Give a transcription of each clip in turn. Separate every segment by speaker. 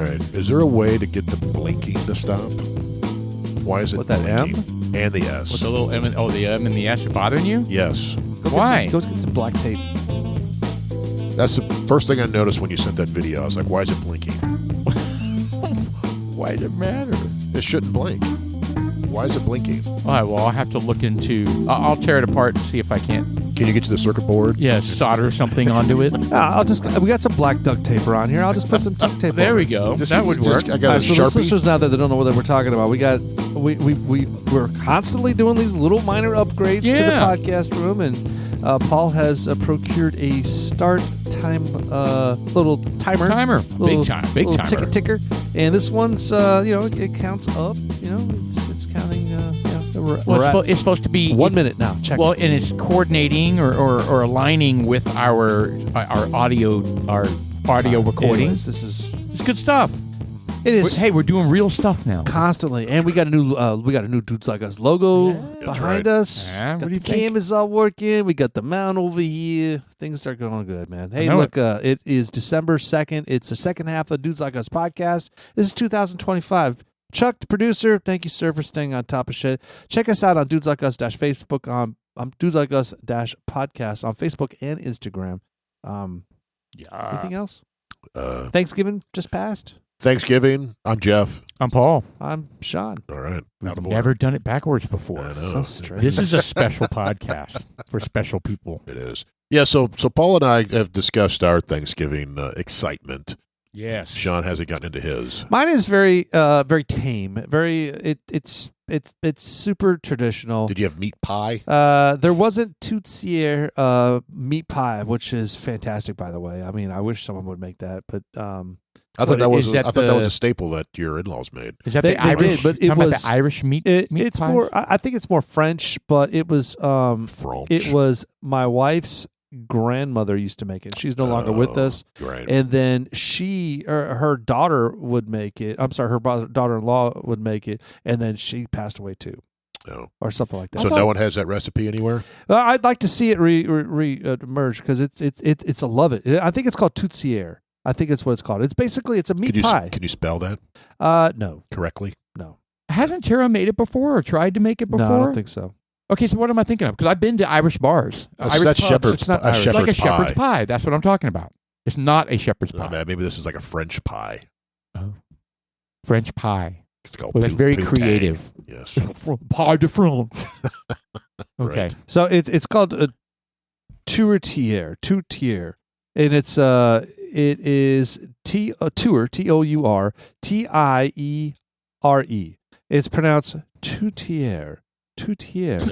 Speaker 1: right. Is there a way to get the blinking to stop? Why is it
Speaker 2: With that
Speaker 1: blinking?
Speaker 2: M?
Speaker 1: And the S.
Speaker 3: With the little M and, the M and the S are bothering you?
Speaker 1: Yes.
Speaker 3: Why?
Speaker 2: Go get some black tape.
Speaker 1: That's the first thing I noticed when you sent that video. I was like, why is it blinking?
Speaker 3: Why does it matter?
Speaker 1: It shouldn't blink. Why is it blinking?
Speaker 3: All right, well, I'll have to look into... I'll tear it apart and see if I can't...
Speaker 1: Can you get to the circuit board?
Speaker 3: Yeah, solder something onto it.
Speaker 2: We got some black duct tape around here. I'll just put some duct tape.
Speaker 3: There we go. That would work.
Speaker 1: I got a
Speaker 2: So
Speaker 1: Sharpie.
Speaker 2: listeners out there that don't know what we're talking about, we're constantly doing these little minor upgrades to the podcast room, and Paul has procured a start time little timer.
Speaker 3: Big time.
Speaker 2: Ticket ticker. And this one's it counts up. It's counting.
Speaker 3: It's supposed to be
Speaker 2: 1 minute now. Check.
Speaker 3: Well, and it's coordinating or aligning with our audio recording.
Speaker 2: Anyways,
Speaker 3: It's good stuff.
Speaker 2: It is.
Speaker 3: Hey, we're doing real stuff now.
Speaker 2: Constantly, and we got a new Dudes Like Us logo behind us.
Speaker 3: Yeah, what
Speaker 2: Got
Speaker 3: do you
Speaker 2: the
Speaker 3: think?
Speaker 2: cam is all working. We got the mount over here. Things are going good, man. Hey, look, it is December 2nd. It's the second half of the Dudes Like Us podcast. This is 2025. Chuck, the producer, thank you, sir, for staying on top of shit. Check us out on Dudes Like Us Facebook on Dudes Like Us podcast on Facebook and Instagram. Anything else? Thanksgiving just passed.
Speaker 1: Thanksgiving. I'm Jeff.
Speaker 3: I'm Paul.
Speaker 2: I'm Sean.
Speaker 1: All right.
Speaker 3: We've never done it backwards before.
Speaker 1: I know.
Speaker 2: So strange.
Speaker 3: This is a special podcast for special people.
Speaker 1: It is. Yeah, so Paul and I have discussed our Thanksgiving excitement.
Speaker 3: Yes.
Speaker 1: Sean hasn't gotten into his.
Speaker 2: Mine is very tame. It's super traditional.
Speaker 1: Did you have meat pie?
Speaker 2: There wasn't Tourtiere meat pie, which is fantastic, by the way. I mean, I wish someone would make that, but
Speaker 1: I thought that was
Speaker 3: is that
Speaker 1: a staple that your in-laws made.
Speaker 3: Is that
Speaker 2: They
Speaker 3: the Irish?
Speaker 2: did, but it
Speaker 3: talking about
Speaker 2: was-
Speaker 3: the Irish meat
Speaker 2: it's
Speaker 3: pie?
Speaker 2: more. I think it's more French, but it was
Speaker 1: French.
Speaker 2: it was my wife's grandmother used to make it. She's no longer with us.
Speaker 1: Right.
Speaker 2: And then her daughter would make it. I'm sorry, her daughter-in-law would make it, and then she passed away too, or something like that.
Speaker 1: So no one has that recipe anywhere?
Speaker 2: I'd like to see it re-emerge because it's a love it. I think it's called Tourtiere. I think it's what it's called. It's a meat pie.
Speaker 1: Can you spell that
Speaker 2: No.
Speaker 1: correctly?
Speaker 2: No.
Speaker 3: Hasn't Tara made it before or tried to make it before?
Speaker 2: No, I don't think so.
Speaker 3: Okay, so what am I thinking of? Because I've been to Irish bars. Irish
Speaker 1: That's
Speaker 3: pubs.
Speaker 1: shepherd's,
Speaker 2: It's not Irish.
Speaker 3: It's like a
Speaker 1: shepherd's pie.
Speaker 3: shepherd's pie. That's what I'm talking about. It's not a shepherd's
Speaker 1: Oh,
Speaker 3: pie.
Speaker 1: man, maybe this is like a French pie.
Speaker 3: Oh. French pie.
Speaker 1: It's called
Speaker 3: Well, that's very
Speaker 1: poutine.
Speaker 3: creative.
Speaker 1: Yes.
Speaker 3: Pie de France. Okay.
Speaker 1: Right.
Speaker 2: So it's called a Tourtiere, and it is tour Tour Tiere. It's pronounced Tourtiere.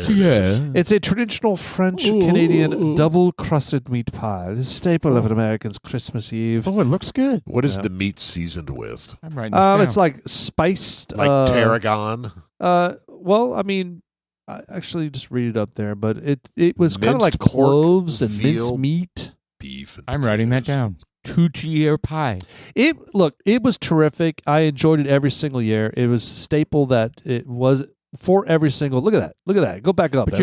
Speaker 3: Yeah.
Speaker 2: It's a traditional French-Canadian double-crusted meat pie. It's a staple of an American's Christmas Eve.
Speaker 3: Oh, it looks good.
Speaker 1: What is the meat seasoned with?
Speaker 3: I'm writing this down.
Speaker 2: It's like spiced.
Speaker 1: Like tarragon?
Speaker 2: Well, I mean, I actually just read it up there, but it was kind of like
Speaker 1: Minced pork,
Speaker 2: cloves and
Speaker 1: veal,
Speaker 2: minced meat.
Speaker 1: Beef. And
Speaker 3: I'm writing that
Speaker 1: potatoes.
Speaker 3: down. Tourtiere pie.
Speaker 2: It was terrific. I enjoyed it every single year. It was a staple that it was for every single. Look at that. Go back up.
Speaker 3: But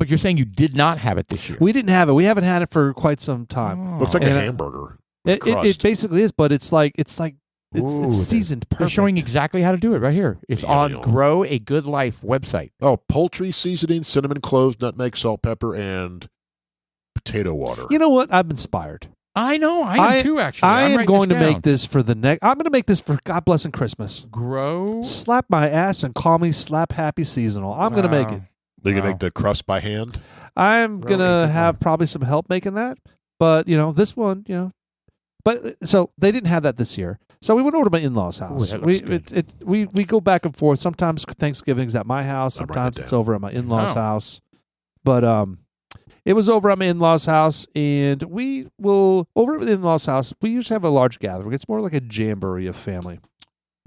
Speaker 3: you're saying you did not have it this year.
Speaker 2: We didn't have it. We haven't had it for quite some time.
Speaker 3: Oh.
Speaker 1: Looks like a
Speaker 2: And,
Speaker 1: hamburger. with crust.
Speaker 2: It basically is, but it's
Speaker 3: Ooh,
Speaker 2: seasoned
Speaker 3: They're
Speaker 2: perfect.
Speaker 3: showing exactly how to do it right here. It's on
Speaker 1: Yum.
Speaker 3: Grow a Good Life website.
Speaker 1: Oh, poultry seasoning, cinnamon cloves, nutmeg, salt, pepper, and potato water.
Speaker 2: You know what? I'm inspired.
Speaker 3: I know. I am too, actually.
Speaker 2: I
Speaker 3: I'm
Speaker 2: am
Speaker 3: writing
Speaker 2: going to
Speaker 3: this down.
Speaker 2: make this for the next. I'm going to make this for God blessing Christmas.
Speaker 3: Grow.
Speaker 2: Slap my ass and call me Slap Happy Seasonal. I'm going to make it.
Speaker 1: They're going to
Speaker 3: Wow.
Speaker 1: make the crust by hand?
Speaker 2: I'm
Speaker 3: Grow
Speaker 2: going
Speaker 3: a
Speaker 2: to
Speaker 3: good
Speaker 2: have
Speaker 3: one.
Speaker 2: probably some help making that. But, this one, But so they didn't have that this year. So we went over to my in-laws' house.
Speaker 3: that
Speaker 2: We
Speaker 3: looks good.
Speaker 2: we go back and forth. Sometimes Thanksgiving's at my house.
Speaker 1: I'm writing
Speaker 2: Sometimes
Speaker 1: it
Speaker 2: it's
Speaker 1: down.
Speaker 2: over at my in-laws'
Speaker 3: Wow.
Speaker 2: house. But it was over at my in-laws' house, and we will over at the in-laws' house. We usually have a large gathering. It's more like a jamboree of family.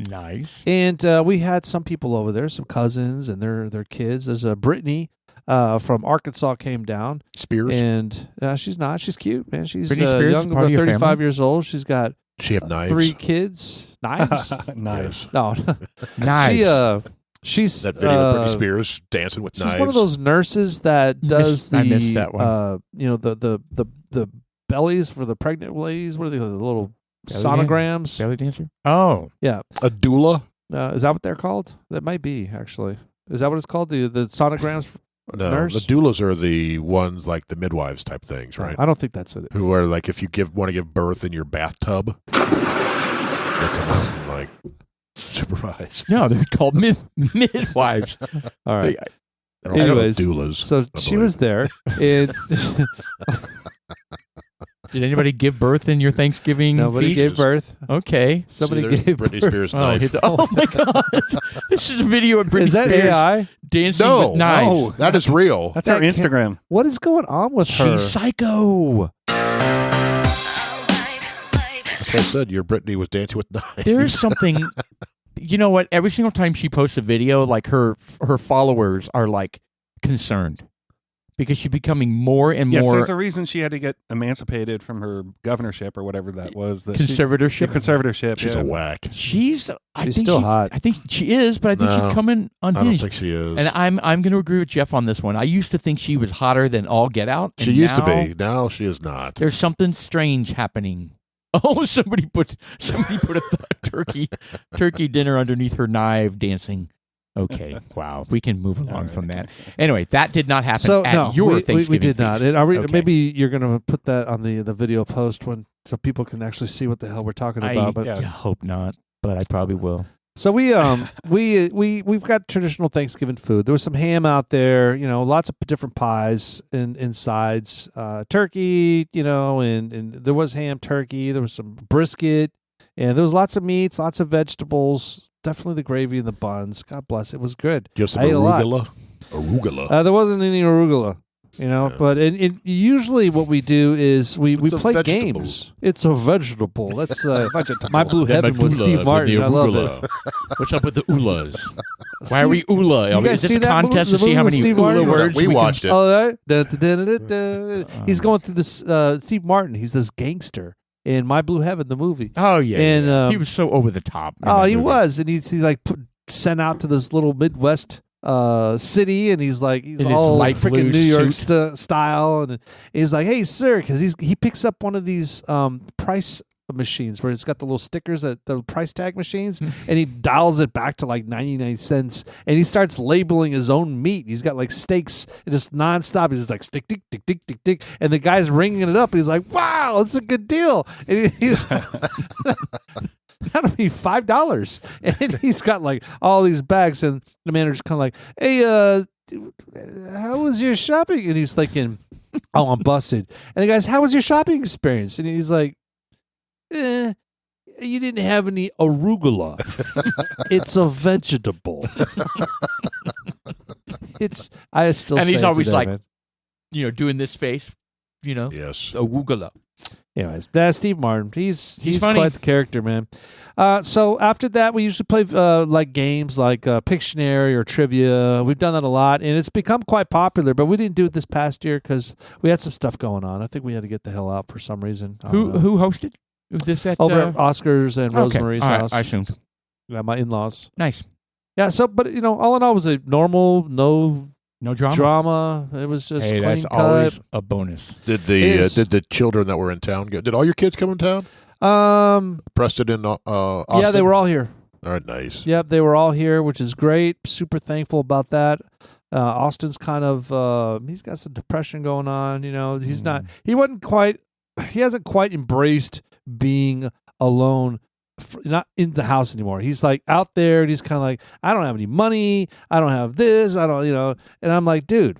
Speaker 3: Nice.
Speaker 2: And we had some people over there, some cousins and their kids. There's a Brittany from Arkansas came down,
Speaker 1: Spears?
Speaker 2: and she's not. She's cute, man. She's
Speaker 3: Britney Spears
Speaker 2: young,
Speaker 3: is part
Speaker 2: about
Speaker 3: of your
Speaker 2: 35
Speaker 3: family?
Speaker 2: years old. She's got
Speaker 1: She have knives?
Speaker 2: 3 kids. Knives?
Speaker 1: Nice.
Speaker 2: No,
Speaker 3: Nice.
Speaker 2: she's
Speaker 1: That video of Britney Spears dancing with
Speaker 2: she's
Speaker 1: knives.
Speaker 2: one of those nurses that does
Speaker 3: I missed that one.
Speaker 2: the bellies for the pregnant ladies. What are they? The little sonograms.
Speaker 3: Belly dancer? Oh.
Speaker 2: Yeah.
Speaker 1: A doula?
Speaker 2: Is that what they're called? That might be, actually. Is that what it's called? The sonograms?
Speaker 1: No,
Speaker 2: Nurse?
Speaker 1: the doulas are the ones like the midwives type things, right?
Speaker 2: I don't think that's what it is.
Speaker 1: Who are like if you want to give birth in your bathtub, they come out and like supervise.
Speaker 3: No, they're called midwives.
Speaker 2: All right.
Speaker 1: They're also
Speaker 2: Anyways,
Speaker 1: doulas.
Speaker 2: so she was there. And
Speaker 3: Did anybody give birth in your Thanksgiving
Speaker 2: nobody
Speaker 3: feast?
Speaker 2: gave birth.
Speaker 3: Okay.
Speaker 2: Somebody
Speaker 1: there's
Speaker 2: gave
Speaker 1: Britney
Speaker 2: birth.
Speaker 1: Spears knife.
Speaker 3: Oh my God. This is a video of Britney
Speaker 2: Is that
Speaker 3: Spears
Speaker 2: AI?
Speaker 3: dancing
Speaker 1: No,
Speaker 3: with knives.
Speaker 4: no.
Speaker 1: That is real.
Speaker 4: That's
Speaker 2: That
Speaker 4: our
Speaker 2: can't-
Speaker 4: Instagram.
Speaker 2: What is going on with her?
Speaker 3: She's psycho.
Speaker 1: That's what I said. Your Britney was dancing with knives.
Speaker 3: There's something, you know what? Every single time she posts a video, like her followers are like concerned because she's becoming more and
Speaker 4: Yes,
Speaker 3: more
Speaker 4: there's a reason she had to get emancipated from her governorship or whatever that was.
Speaker 3: conservatorship.
Speaker 4: Conservatorship.
Speaker 1: She's a whack.
Speaker 3: She's think
Speaker 2: still hot.
Speaker 3: I think she is, but I think
Speaker 1: No,
Speaker 3: she's coming
Speaker 1: I don't
Speaker 3: unhinged.
Speaker 1: think she is.
Speaker 3: And I'm going to agree with Jeff on this one. I used to think she was hotter than all get out. And
Speaker 1: she used to
Speaker 3: now
Speaker 1: be. Now she is not.
Speaker 3: There's something strange happening. Oh, somebody put a turkey dinner underneath her knife dancing. Okay, wow, we can move along from that. Anyway, that did not happen
Speaker 2: So
Speaker 3: at
Speaker 2: no,
Speaker 3: your
Speaker 2: we
Speaker 3: Thanksgiving
Speaker 2: did not.
Speaker 3: feast.
Speaker 2: And are we,
Speaker 3: Okay.
Speaker 2: Maybe you're going to put that on the video post so people can actually see what the hell we're talking about. But
Speaker 3: I hope not, but I probably will.
Speaker 2: so we've got traditional Thanksgiving food. There was some ham out there, lots of different pies and sides, turkey, and there was ham, turkey. There was some brisket, and there was lots of meats, lots of vegetables. Definitely the gravy and the buns. God bless. It was good.
Speaker 1: You have some
Speaker 2: I ate a lot.
Speaker 1: arugula.
Speaker 2: There wasn't any arugula,
Speaker 1: Yeah.
Speaker 2: but usually what we do is we
Speaker 1: It's a
Speaker 2: play
Speaker 1: vegetable.
Speaker 2: games. It's a vegetable. That's My Blue Heaven with Steve
Speaker 3: Medulas
Speaker 2: Martin.
Speaker 3: and
Speaker 2: I
Speaker 3: the
Speaker 2: love
Speaker 3: arugula.
Speaker 2: it.
Speaker 3: What's up with the oolas? Why are we oola?
Speaker 2: You guys
Speaker 3: Is
Speaker 2: see
Speaker 3: this a
Speaker 2: that
Speaker 3: contest
Speaker 2: movie-
Speaker 3: to see
Speaker 2: the
Speaker 3: how
Speaker 2: movie
Speaker 3: many
Speaker 2: with Steve Martin?
Speaker 3: oola words
Speaker 1: We
Speaker 3: can-
Speaker 1: watched it.
Speaker 2: Oh, right? Dun, dun, dun, dun, dun. He's going through this. Steve Martin. He's this gangster in My Blue Heaven, the movie.
Speaker 3: Oh yeah,
Speaker 2: And,
Speaker 3: yeah. He was so over the top. in that
Speaker 2: He
Speaker 3: movie.
Speaker 2: was, and he's sent out to this little Midwest city, and he's
Speaker 3: In his
Speaker 2: all
Speaker 3: light
Speaker 2: freaking
Speaker 3: blue
Speaker 2: New York
Speaker 3: suit.
Speaker 2: style, and he's like, "Hey, sir," because he picks up one of these price machines where it's got the little stickers, the price tag machines, and he dials it back to like 99 cents, and he starts labeling his own meat. He's got like steaks and just nonstop. He's just like stick, tick, tick, tick, tick, tick, and the guy's ringing it up, and he's like, "Wow, it's a good deal," and he's. That'll be $5, and he's got like all these bags, and the manager's kind of like, "Hey, how was your shopping?" And he's thinking, "Oh, I'm busted." And the guy's, "How was your shopping experience?" And he's like, "You didn't have any arugula. It's a vegetable." I still.
Speaker 3: And
Speaker 2: say
Speaker 3: he's
Speaker 2: it
Speaker 3: always
Speaker 2: today,
Speaker 3: like,
Speaker 2: man.
Speaker 3: doing this face.
Speaker 1: Yes.
Speaker 3: Arugula.
Speaker 2: Anyways, that's Steve Martin. He's
Speaker 3: funny.
Speaker 2: quite the character, man. So after that, we usually play like games like Pictionary or trivia. We've done that a lot, and it's become quite popular. But we didn't do it this past year because we had some stuff going on. I think we had to get the hell out for some reason. I don't know.
Speaker 3: Who hosted? Was this at
Speaker 2: Over at Oscar's and Rosemary's
Speaker 3: All right,
Speaker 2: house?
Speaker 3: I assumed.
Speaker 2: Yeah, my in-laws.
Speaker 3: Nice.
Speaker 2: Yeah. So, but all in all, it was a normal, no
Speaker 3: No drama.
Speaker 2: drama. It was just
Speaker 3: Hey,
Speaker 2: clean
Speaker 3: that's
Speaker 2: cut.
Speaker 3: always a bonus.
Speaker 1: Did
Speaker 2: Is-
Speaker 1: the children that were in town go? Did all your kids come in town? Preston and Austin?
Speaker 2: Yeah, they were all here.
Speaker 1: All right, nice.
Speaker 2: Yep, they were all here, which is great. Super thankful about that. Austin's kind of he's got some depression going on. He's not. He hasn't quite embraced being alone. Not in the house anymore. He's like out there, and he's kind of like, I don't have any money. I don't have this. I don't, And I'm like, dude,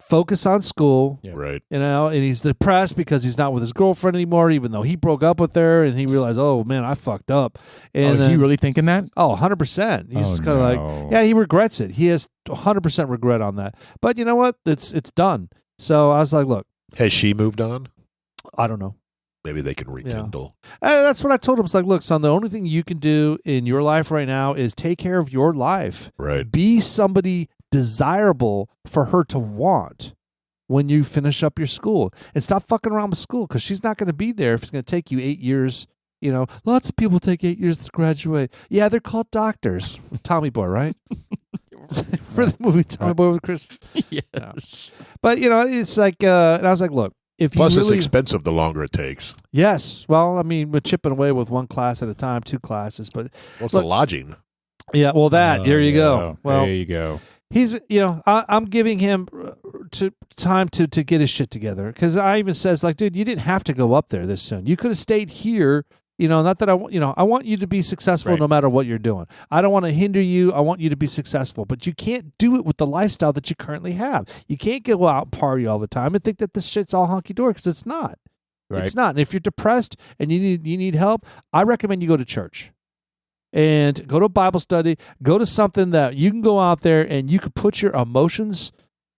Speaker 2: focus on school.
Speaker 3: Yeah.
Speaker 1: Right.
Speaker 2: And he's depressed because he's not with his girlfriend anymore, even though he broke up with her, and he realized, oh man, I fucked up. And
Speaker 3: is he really thinking that?
Speaker 2: 100%. He's kind of like, yeah, he regrets it. He has 100% regret on that. But you know what? It's done. So I was like, look,
Speaker 1: Has she moved on?
Speaker 2: I don't know.
Speaker 1: Maybe they can rekindle.
Speaker 2: That's what I told him. It's like, look, son, the only thing you can do in your life right now is take care of your life.
Speaker 1: Right.
Speaker 2: Be somebody desirable for her to want when you finish up your school, and stop fucking around with school, because she's not going to be there if it's going to take you 8 years. Lots of people take 8 years to graduate. Yeah, they're called doctors. Tommy Boy, right? For the movie Tommy Boy with Chris.
Speaker 3: Yes.
Speaker 2: But it's like, and I was like, look, if you
Speaker 1: Plus,
Speaker 2: really,
Speaker 1: it's expensive the longer it takes.
Speaker 2: Yes. Well, I mean, we're chipping away with one class at a time, 2 classes, but
Speaker 1: What's
Speaker 2: look,
Speaker 1: the lodging?
Speaker 2: yeah, well, there you go. Well,
Speaker 3: there you go.
Speaker 2: he's, I'm giving him time to get his shit together, because I even says, like, dude, you didn't have to go up there this soon. You could have stayed here. Not that I want you to be successful
Speaker 3: Right.
Speaker 2: no matter what you're doing. I don't want to hinder you. I want you to be successful, but you can't do it with the lifestyle that you currently have. You can't go out and party all the time and think that this shit's all hunky dory, because it's not.
Speaker 3: Right.
Speaker 2: It's not. And if you're depressed and you need help, I recommend you go to church and go to a Bible study. Go to something that you can go out there and you can put your emotions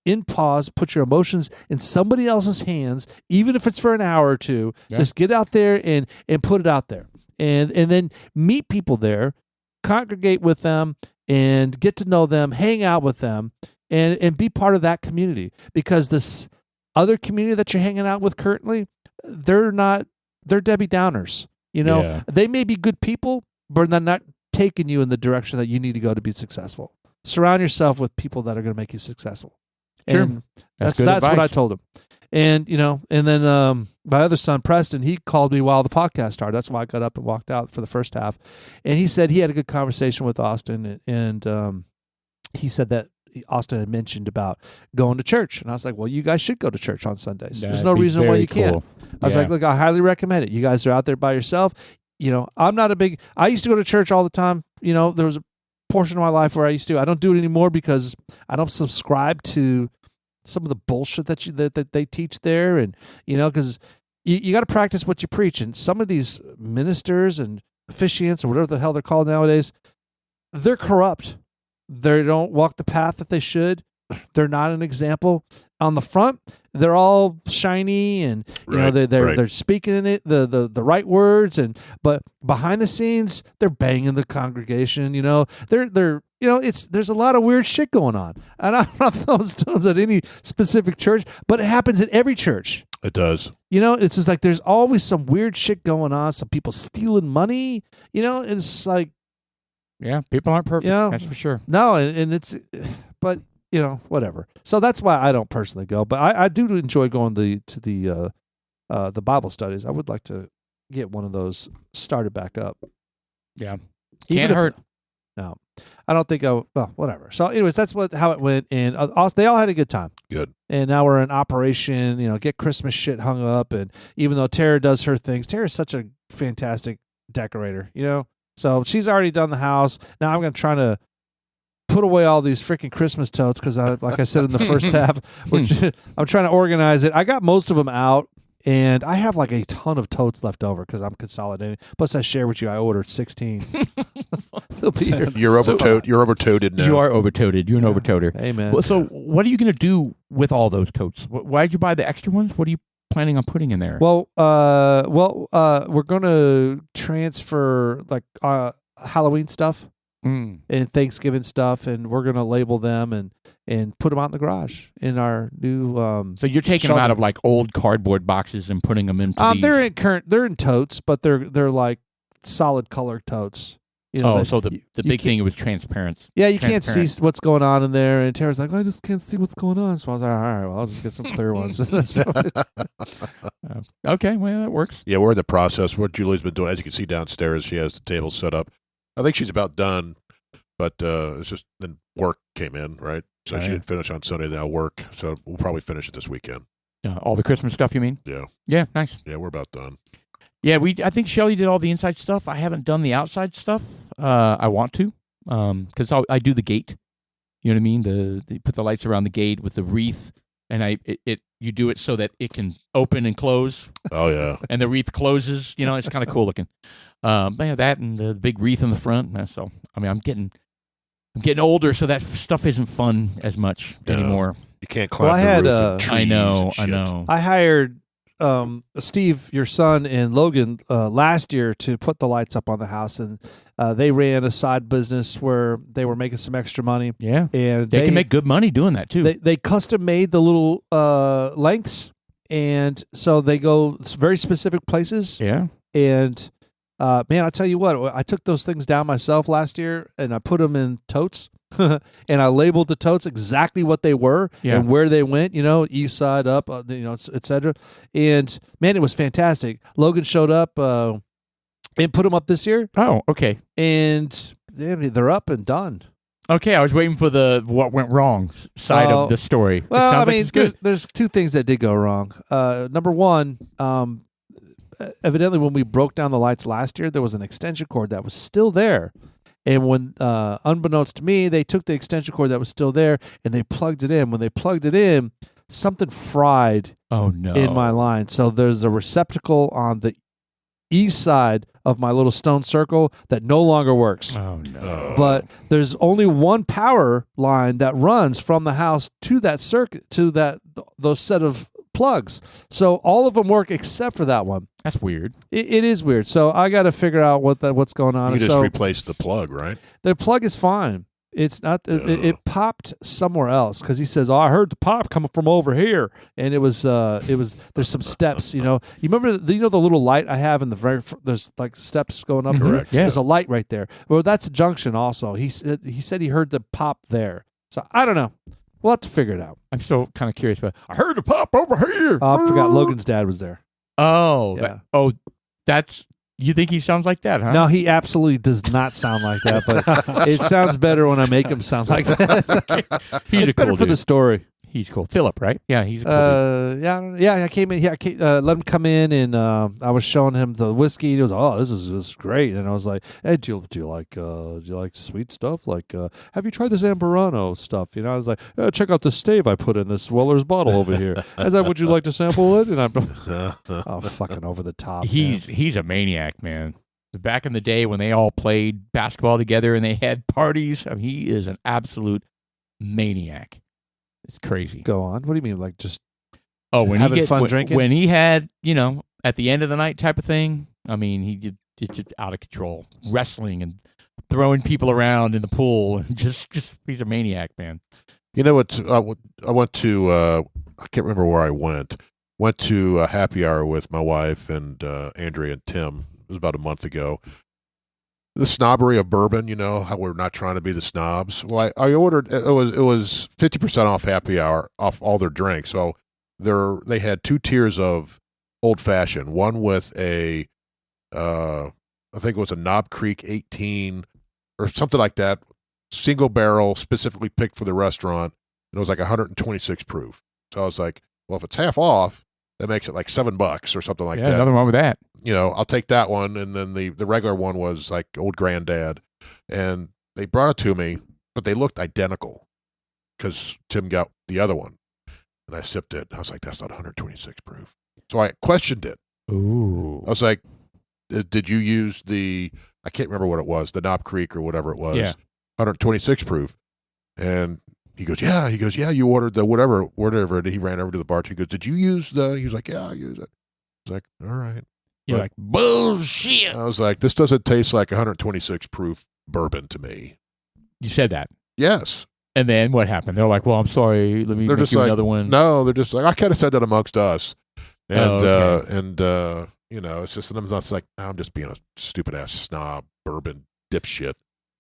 Speaker 2: in pause, put your emotions in somebody else's hands, even if it's for an hour or two.
Speaker 3: Yeah.
Speaker 2: Just get out there and put it out there. And then meet people there, congregate with them, and get to know them, hang out with them, and be part of that community. Because this other community that you're hanging out with currently, they're Debbie Downers.
Speaker 3: Yeah.
Speaker 2: They may be good people, but they're not taking you in the direction that you need to go to be successful. Surround yourself with people that are going to make you successful.
Speaker 3: Sure.
Speaker 2: And
Speaker 3: That's
Speaker 2: that's
Speaker 3: good
Speaker 2: what
Speaker 3: advice.
Speaker 2: I told him. And and then my other son Preston, he called me while the podcast started. That's why I got up and walked out for the first half. And he said he had a good conversation with Austin, and he said that Austin had mentioned about going to church. And I was like, well, you guys should go to church on Sundays. There's no
Speaker 3: That'd be
Speaker 2: reason why
Speaker 3: very
Speaker 2: you can't.
Speaker 3: cool.
Speaker 2: I was like, look, I highly recommend it. You guys are out there by yourself. I'm not I used to go to church all the time. There was a portion of my life where I used to. I don't do it anymore because I don't subscribe to some of the bullshit that they teach there. And, because you got to practice what you preach. And some of these ministers and officiants or whatever the hell they're called nowadays, they're corrupt. They don't walk the path that they should. They're not an example. On the front, they're all shiny and they're speaking it the right words, but behind the scenes they're banging the congregation. There's a lot of weird shit going on. And I'm not throwing stones at any specific church, but it happens at every church.
Speaker 1: It does.
Speaker 2: It's just like there's always some weird shit going on. Some people stealing money. It's like,
Speaker 3: Yeah, people aren't perfect. That's for sure.
Speaker 2: no, and it's, but whatever. So that's why I don't personally go, but I do enjoy going to the Bible studies. I would like to get one of those started back up.
Speaker 3: Yeah,
Speaker 2: Even
Speaker 3: can't
Speaker 2: if-
Speaker 3: hurt.
Speaker 2: No, I don't think well, whatever. So anyways, that's how it went. And they all had a good time.
Speaker 1: Good.
Speaker 2: And now we're in operation, get Christmas shit hung up. And even though Tara does her things, Tara's such a fantastic decorator, so she's already done the house. Now I'm going to try to put away all these freaking Christmas totes because, like I said in the first half, I'm trying to organize it. I got most of them out, and I have like a ton of totes left over because I'm consolidating. Plus, I share with you, I ordered 16. They'll be here.
Speaker 1: You're over-toted now.
Speaker 3: You are over-toted. You're an over-toter.
Speaker 2: Hey, man.
Speaker 3: Well, so what are you going to do with all those totes? Why did you buy the extra ones? What are you planning on putting in there?
Speaker 2: Well, we're going to transfer like Halloween stuff and Thanksgiving stuff, and we're going to label them and put them out in the garage in our new.
Speaker 3: So you're taking them out of like old cardboard boxes and putting them into these.
Speaker 2: They're in totes, but they're like solid colored totes.
Speaker 3: So the big thing was transparent.
Speaker 2: Yeah, you can't see what's going on in there. And Tara's like, I just can't see what's going on. So I was like, all right, well, I'll just get some clear ones. That's fine.
Speaker 3: Okay, well, that works.
Speaker 1: Yeah, we're in the process. What Julie's been doing, as you can see downstairs, she has the table set up. I think she's about done, but it's just then work came in, right? So she didn't finish on Sunday. Now work, so we'll probably finish it this weekend.
Speaker 3: All the Christmas stuff, you mean?
Speaker 1: Yeah.
Speaker 3: Yeah, nice.
Speaker 1: Yeah, we're about done.
Speaker 3: Yeah, I think Shelly did all the inside stuff. I haven't done the outside stuff. I want to, because I do the gate. You know what I mean? They put the lights around the gate with the wreath, and you do it so that it can open and close.
Speaker 1: Oh yeah.
Speaker 3: And the wreath closes. It's kind of cool looking. That and the big wreath in the front. So I mean, I'm getting older, so that stuff isn't fun as much anymore.
Speaker 1: You can't climb the roof of trees
Speaker 3: I know.
Speaker 1: and shit.
Speaker 2: I hired Steve, your son, and Logan last year to put the lights up on the house, and they ran a side business where they were making some extra money.
Speaker 3: Yeah,
Speaker 2: and
Speaker 3: they can make good money doing that too.
Speaker 2: They custom made the little lengths, and so they go very specific places.
Speaker 3: Yeah,
Speaker 2: and man, I tell you what, I took those things down myself last year, and I put them in totes. and I labeled the totes exactly what they were and where they went, east side, up, etc. And man, it was fantastic. Logan showed up and put them up this year.
Speaker 3: Oh, okay.
Speaker 2: And they're up and done.
Speaker 3: Okay, I was waiting for the what went wrong side of the story.
Speaker 2: Well, I mean, there's two things that did go wrong. Number one, evidently when we broke down the lights last year, there was an extension cord that was still there. And when, unbeknownst to me, they took the extension cord that was still there and they plugged it in. When they plugged it in, something fried in my line. So there's a receptacle on the east side of my little stone circle that no longer works.
Speaker 3: Oh, no.
Speaker 2: But there's only one power line that runs from the house to that circuit, to those set of plugs. So all of them work except for that one.
Speaker 3: That's weird.
Speaker 2: It is weird. So I got to figure out what's going on.
Speaker 1: You just replace the plug, right?
Speaker 2: The plug is fine. It's not. It popped somewhere else because he says, "Oh, I heard the pop coming from over here," and it was. There's some steps. You remember the little light I have in the there's like steps going up.
Speaker 1: Correct.
Speaker 2: Yeah. There's a light right there. Well, that's a junction also. He said he heard the pop there. So I don't know. We'll have to figure it out.
Speaker 3: I'm still kind of curious, but I heard the pop over here.
Speaker 2: I forgot Logan's dad was there.
Speaker 3: Oh,
Speaker 2: yeah.
Speaker 3: That's. You think he sounds like that, huh?
Speaker 2: No, he absolutely does not sound like that, but it sounds better when I make him sound like that.
Speaker 3: He's
Speaker 2: it's
Speaker 3: a cool
Speaker 2: better for
Speaker 3: dude.
Speaker 2: the story.
Speaker 3: He's cool. Philip, right? Yeah, he's a cool dude.
Speaker 2: I came in. Let him come in, and I was showing him the whiskey. He was, this is great, and I was like, hey, do you like sweet stuff? Like, have you tried the Zamorano stuff? I was like, check out the stave I put in this Weller's bottle over here. I was like, would you like to sample it? And I'm fucking over the top.
Speaker 3: He's a maniac, man. Back in the day when they all played basketball together and they had parties, I mean, he is an absolute maniac. It's crazy.
Speaker 2: Go on. What do you mean, like just
Speaker 3: when
Speaker 2: having
Speaker 3: he gets
Speaker 2: fun drinking?
Speaker 3: When he had, at the end of the night type of thing, I mean, he's just out of control, wrestling and throwing people around in the pool, and just he's a maniac, man.
Speaker 1: You know what? I went to I can't remember where I went. Went to a happy hour with my wife and Andrea and Tim. It was about a month ago. The snobbery of bourbon, how we're not trying to be the snobs. Well, I ordered, it was 50% off happy hour, off all their drinks. So they had two tiers of old fashioned, one with I think it was a Knob Creek 18 or something like that, single barrel specifically picked for the restaurant. And it was like 126 proof. So I was like, well, if it's half off, that makes it like $7 or something like that.
Speaker 3: Nothing wrong with that.
Speaker 1: I'll take that one. And then the regular one was like Old Granddad. And they brought it to me, but they looked identical because Tim got the other one. And I sipped it. And I was like, that's not 126 proof. So I questioned it.
Speaker 3: Ooh.
Speaker 1: I was like, did you use I can't remember what it was, the Knob Creek or whatever it was, 126 proof. And he goes, yeah, you ordered the whatever. He ran over to the bar. He goes, did you use he was like, yeah, I use it. I was like, all right.
Speaker 3: You're like, bullshit.
Speaker 1: I was like, this doesn't taste like 126 proof bourbon to me.
Speaker 3: You said that.
Speaker 1: Yes.
Speaker 3: And then what happened? They're like, well, I'm sorry. Let me make you another one.
Speaker 1: No, they're just like, I kind of said that amongst us. And,
Speaker 3: okay.
Speaker 1: It's just, I'm not like, I'm just being a stupid ass snob bourbon dipshit.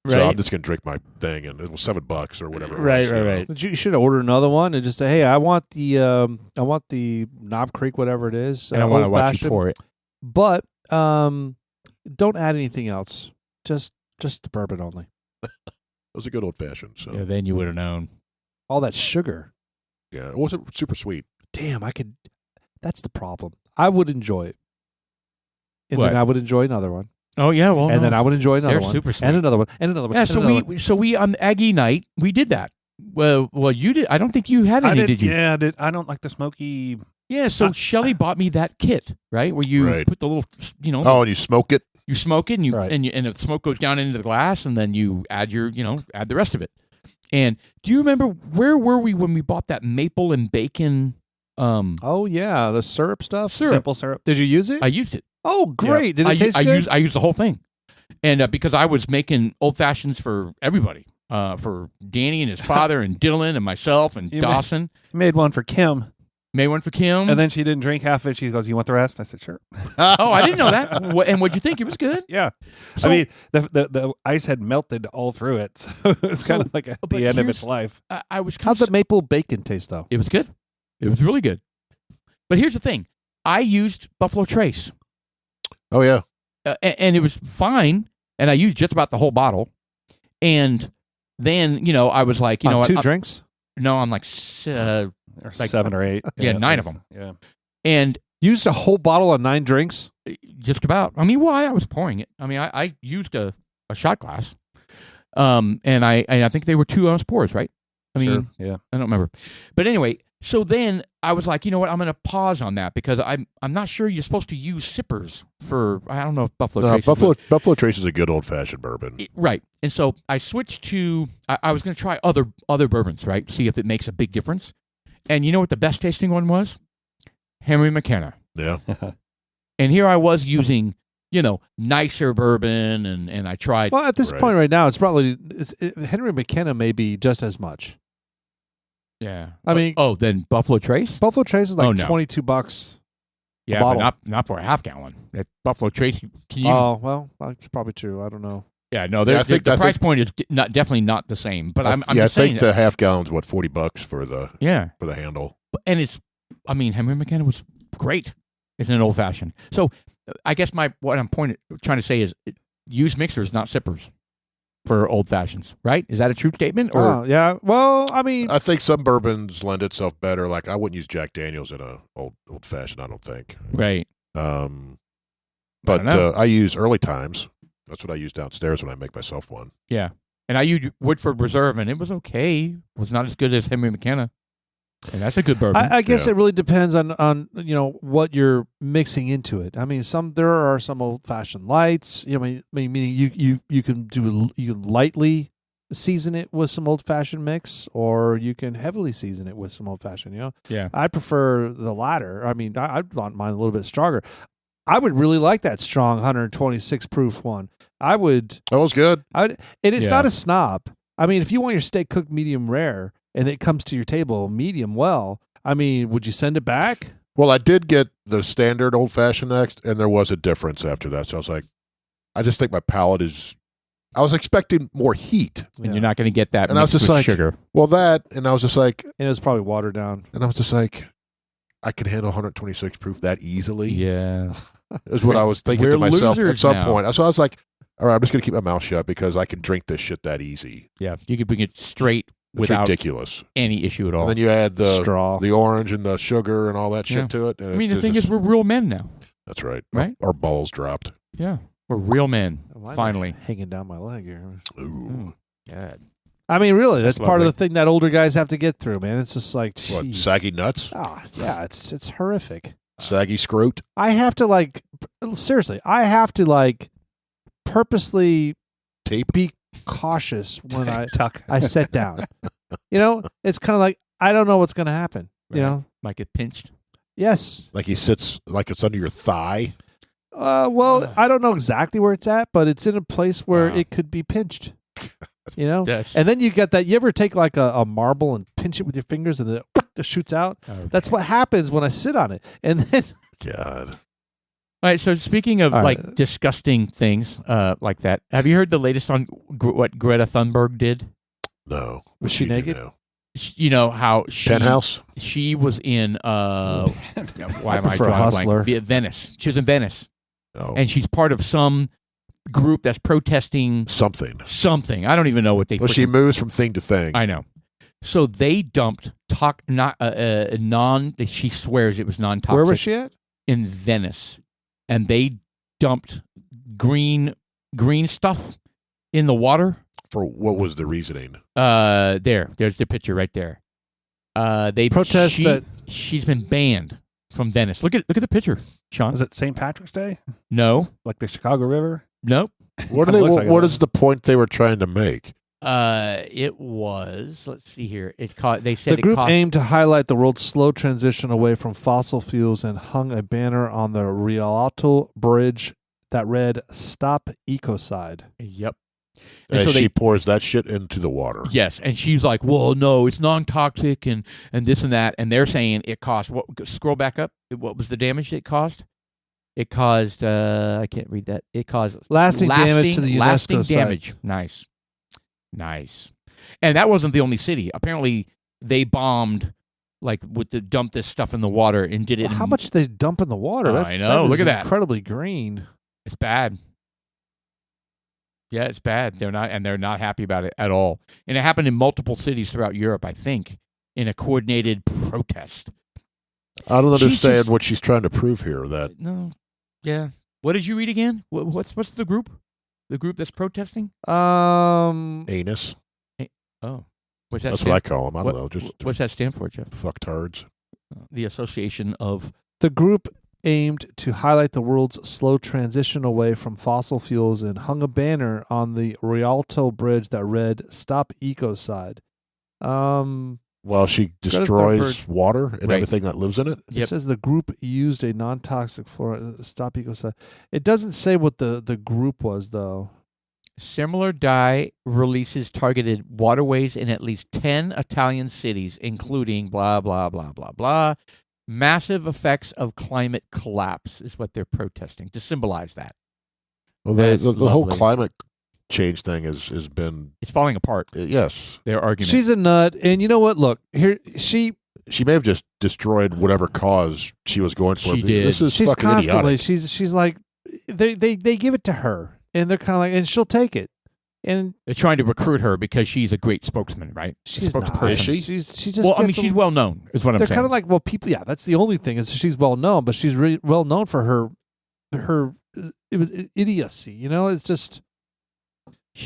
Speaker 3: Right.
Speaker 1: So I'm just going to drink my thing, and it was $7 or whatever.
Speaker 3: Right.
Speaker 2: You should have ordered another one and just say, "Hey, I want the Knob Creek, whatever it is,
Speaker 3: and I want to watch you pour it."
Speaker 2: But don't add anything else. Just the bourbon only.
Speaker 1: It was a good old fashioned. So
Speaker 3: Yeah, then you would have known.
Speaker 2: All that sugar.
Speaker 1: Yeah, it wasn't super sweet.
Speaker 2: Damn, I could. That's the problem. I would enjoy it, and
Speaker 3: What?
Speaker 2: then I would enjoy another one.
Speaker 3: Oh yeah, well,
Speaker 2: and then I would enjoy another
Speaker 3: They're
Speaker 2: one,
Speaker 3: super sweet.
Speaker 2: and another one, and another one.
Speaker 3: Yeah,
Speaker 2: and
Speaker 3: so we on Aggie night we did that. Well, you did. I don't think you had any, did you?
Speaker 4: Yeah, I don't like the smoky.
Speaker 3: Yeah, so Shelly bought me that kit, right? Where you put the little,
Speaker 1: Oh, and you smoke it.
Speaker 3: You smoke it, and
Speaker 2: Right.
Speaker 3: and the smoke goes down into the glass, and then you add add the rest of it. And do you remember where were we when we bought that maple and bacon?
Speaker 2: Oh yeah, the syrup stuff.
Speaker 4: Simple syrup.
Speaker 2: Did you use it?
Speaker 3: I used it.
Speaker 2: Oh, great! Did it taste good?
Speaker 3: I used the whole thing, and because I was making old fashions for everybody, for Danny and his father, and Dylan and myself and
Speaker 4: You
Speaker 3: Dawson.
Speaker 4: Made one for Kim.
Speaker 3: Made one for Kim.
Speaker 4: And then she didn't drink half of it. She goes, "You want the rest?" I said, "Sure."
Speaker 3: Oh, I didn't know that. And what'd you think? It was good.
Speaker 4: Yeah.
Speaker 3: So-
Speaker 4: I mean, the ice had melted all through it, so it's kind of like at
Speaker 3: but
Speaker 4: the end of
Speaker 3: here's-
Speaker 4: its life.
Speaker 3: I was.
Speaker 2: How'd the maple bacon taste, though?
Speaker 3: It was good. It was really good. But here's the thing: I used Buffalo Trace,
Speaker 1: Oh yeah.
Speaker 3: and it was fine. And I used just about the whole bottle. And then I was like,
Speaker 2: On
Speaker 3: what?
Speaker 2: two drinks?
Speaker 3: No, I'm like,
Speaker 4: Or
Speaker 3: like
Speaker 4: 7 or 8.
Speaker 3: yeah,
Speaker 4: at
Speaker 3: 9 of
Speaker 4: least.
Speaker 3: them.
Speaker 4: Yeah.
Speaker 3: and
Speaker 2: Used a whole bottle of 9 drinks?
Speaker 3: just about. I mean, why I was pouring it. I mean, I used a shot glass, and I think they were 2-ounce pours, right? I mean,
Speaker 4: Sure. Yeah.
Speaker 3: I don't remember. But anyway, so then I was like, you know what? I'm going to pause on that because I'm not sure you're supposed to use sippers for. I don't know if Buffalo Trace.
Speaker 1: Buffalo Trace is a good old fashioned bourbon.
Speaker 3: Right. And so I switched to. I was going to try other bourbons, right? See if it makes a big difference. And you know what the best tasting one was? Henry McKenna.
Speaker 1: Yeah.
Speaker 3: And here I was using, nicer bourbon, and I tried.
Speaker 2: Well, at this
Speaker 1: Right.
Speaker 2: point right now, it's probably Henry McKenna may be just as much.
Speaker 3: Yeah.
Speaker 2: I mean-
Speaker 3: then Buffalo Trace?
Speaker 2: Buffalo Trace is like
Speaker 3: Oh, no.
Speaker 2: $22.
Speaker 3: Yeah,
Speaker 2: bottle.
Speaker 3: but not for a half gallon. At Buffalo Trace, can you?
Speaker 2: Oh, well, that's probably true. I don't know.
Speaker 3: yeah, no,
Speaker 1: Yeah, I
Speaker 3: the
Speaker 1: think-
Speaker 3: price point is definitely not the same. But I'm
Speaker 1: I
Speaker 3: just saying.
Speaker 1: think the half gallon's what, $40 for the
Speaker 3: Yeah.
Speaker 1: handle.
Speaker 3: And Henry McKenna was great. It's an old fashioned. So I guess what I'm trying to say is use mixers, not sippers for old fashions, right? Is that a true statement? Or
Speaker 2: Oh, yeah. Well, I mean,
Speaker 1: I think some bourbons lend itself better. Like I wouldn't use Jack Daniels in a old fashioned. I don't think.
Speaker 3: right?
Speaker 1: But
Speaker 3: don't know.
Speaker 1: I use Early Times. That's what I use downstairs when I make myself one.
Speaker 3: Yeah. And I used Woodford Reserve, and it was okay. It was not as good as Henry McKenna, and that's a good bourbon.
Speaker 2: I guess
Speaker 1: Yeah.
Speaker 2: it really depends on what you're mixing into it. I mean, there are some old fashioned lights. Meaning you can lightly season it with some old fashioned mix, or you can heavily season it with some old fashioned.
Speaker 3: Yeah.
Speaker 2: I prefer the latter. I mean, I want mine a little bit stronger. I would really like that strong 126 proof one. I would.
Speaker 1: That was good.
Speaker 2: And it's
Speaker 3: Yeah.
Speaker 2: not a snob. I mean, if you want your steak cooked medium rare and it comes to your table medium well, I mean, would you send it back?
Speaker 1: Well, I did get the standard old fashioned next, and there was a difference after that. So I was like, I just think my palate is. I was expecting more heat.
Speaker 3: And you're not going to get that.
Speaker 1: And I was
Speaker 3: mixed
Speaker 1: just
Speaker 3: with
Speaker 1: like-
Speaker 3: sugar.
Speaker 1: Well, and I was just like,
Speaker 2: And it was probably watered down.
Speaker 1: and I was just like, I can handle 126 proof that easily.
Speaker 3: Yeah.
Speaker 1: Is what I was thinking
Speaker 3: We're
Speaker 1: to myself at
Speaker 3: losers
Speaker 1: some
Speaker 3: now.
Speaker 1: point. So I was like, all right, I'm just going to keep my mouth shut because I can drink this shit that easy.
Speaker 3: Yeah. You could bring it straight
Speaker 1: It's
Speaker 3: without
Speaker 1: ridiculous.
Speaker 3: any issue at all.
Speaker 1: And then you add the
Speaker 2: Straw.
Speaker 1: orange and the sugar and all that shit
Speaker 3: Yeah.
Speaker 1: to it. And
Speaker 3: I mean,
Speaker 1: it
Speaker 3: the thing
Speaker 1: just-
Speaker 3: is, we're real men now,
Speaker 1: that's right.
Speaker 3: right?
Speaker 1: Our balls dropped.
Speaker 3: Yeah. We're real men.
Speaker 2: Why am I
Speaker 3: Finally.
Speaker 2: hanging down my leg here.
Speaker 1: Ooh.
Speaker 3: God.
Speaker 2: I mean, really, that's part of
Speaker 3: lovely.
Speaker 2: the thing that older guys have to get through, man. It's just like,
Speaker 1: What,
Speaker 2: jeez.
Speaker 1: saggy nuts?
Speaker 2: Ah, yeah, it's horrific.
Speaker 1: Saggy scrote?
Speaker 2: I have to seriously, I have to purposely
Speaker 1: Tape?
Speaker 2: be cautious when
Speaker 4: Tuck.
Speaker 2: I sit down. It's kind of like I don't know what's going to happen.
Speaker 3: Right. Like it pinched.
Speaker 2: Yes.
Speaker 1: Like he sits, like it's under your thigh?
Speaker 2: Well, I don't know exactly where it's at, but it's in a place where
Speaker 3: Wow.
Speaker 2: it could be pinched.
Speaker 3: That's,
Speaker 2: And then you get that. You ever take like a marble and pinch it with your fingers and then it shoots out?
Speaker 3: okay.
Speaker 2: That's what happens when I sit on it. And then
Speaker 1: God.
Speaker 3: All right. So speaking of
Speaker 2: All right.
Speaker 3: disgusting things like that, have you heard the latest on what Greta Thunberg did?
Speaker 1: No.
Speaker 2: Was she
Speaker 1: What do
Speaker 2: naked?
Speaker 1: now?
Speaker 3: You know how
Speaker 1: Penthouse?
Speaker 3: she was in why am I
Speaker 2: prefer
Speaker 3: drawing a
Speaker 2: Hustler.
Speaker 3: blank? Venice. She was in Venice,
Speaker 1: No.
Speaker 3: and she's part of some group that's protesting
Speaker 1: Something.
Speaker 3: something. I don't even know what they.
Speaker 1: Well, she
Speaker 3: freaking-
Speaker 1: moves from thing to thing.
Speaker 3: I know. So they dumped She swears it was non-toxic.
Speaker 2: where was she at?
Speaker 3: In Venice, and they dumped green stuff in the water.
Speaker 1: For what was the reasoning?
Speaker 3: There's the picture right there. They
Speaker 2: Protest that-
Speaker 3: she's been banned from Venice. Look at the picture, Sean.
Speaker 4: Was it St. Patrick's Day?
Speaker 3: No,
Speaker 4: Like the Chicago River?
Speaker 3: nope.
Speaker 1: What
Speaker 4: Looks like
Speaker 1: what
Speaker 4: it.
Speaker 1: is the point they were trying to make?
Speaker 3: It was. Let's see here. They said
Speaker 2: The group
Speaker 3: it cost,
Speaker 2: aimed to highlight the world's slow transition away from fossil fuels and hung a banner on the Rialto Bridge that read "Stop Ecocide."
Speaker 3: Yep.
Speaker 1: And she pours that shit into the water.
Speaker 3: Yes, and she's like, well, no, it's non-toxic and this and that. And they're saying it cost, scroll back up. What was the damage it caused? It caused, I can't read that. It caused
Speaker 2: lasting damage to the UNESCO
Speaker 3: lasting
Speaker 2: site.
Speaker 3: damage. Nice. And that wasn't the only city. Apparently, they bombed, like, dump this stuff in the water and did it.
Speaker 2: Well, how much they dump in the water?
Speaker 3: I know. Look at that.
Speaker 2: Incredibly green.
Speaker 3: It's bad. Yeah, it's bad. They're not happy about it at all. And it happened in multiple cities throughout Europe, I think, in a coordinated protest.
Speaker 1: I don't understand what she's trying to prove here. That
Speaker 3: no, yeah. What did you read again? What's the group? The group that's protesting?
Speaker 1: anus.
Speaker 3: Oh, what's that?
Speaker 1: That's what I call them. I don't know. Just
Speaker 3: what's that stand for, Jeff?
Speaker 1: fucktards.
Speaker 3: The Association of
Speaker 2: the group aimed to highlight the world's slow transition away from fossil fuels and hung a banner on the Rialto Bridge that read "Stop Ecocide."
Speaker 1: Well, she destroys water and everything that lives in it.
Speaker 2: Yep. It says the group used a non-toxic stop ecocide. It doesn't say what the group was, though.
Speaker 3: Similar dye releases targeted waterways in at least 10 Italian cities, including blah, blah, blah, blah, blah. Massive effects of climate collapse is what they're protesting to symbolize that.
Speaker 1: Well, the whole climate change thing has been...
Speaker 3: It's falling apart.
Speaker 1: Yes.
Speaker 3: Their argument.
Speaker 2: She's a nut. And you know what? Look, here, she
Speaker 1: may have just destroyed whatever cause she was going for.
Speaker 3: She did.
Speaker 1: This is
Speaker 2: she's
Speaker 1: fucking
Speaker 2: constantly,
Speaker 1: idiotic.
Speaker 2: she's like, they give it to her. And they're kind of like, and she'll take it. And
Speaker 3: they're trying to recruit her because she's a great spokesman, right?
Speaker 2: She's
Speaker 3: spokesperson.
Speaker 2: not.
Speaker 1: Is she?
Speaker 2: She just
Speaker 3: well, I mean, she's well known, is what I'm saying.
Speaker 2: They're kind of like, well, people, yeah, that's the only thing is she's well known, but she's really well known for her idiocy. You know, it's just.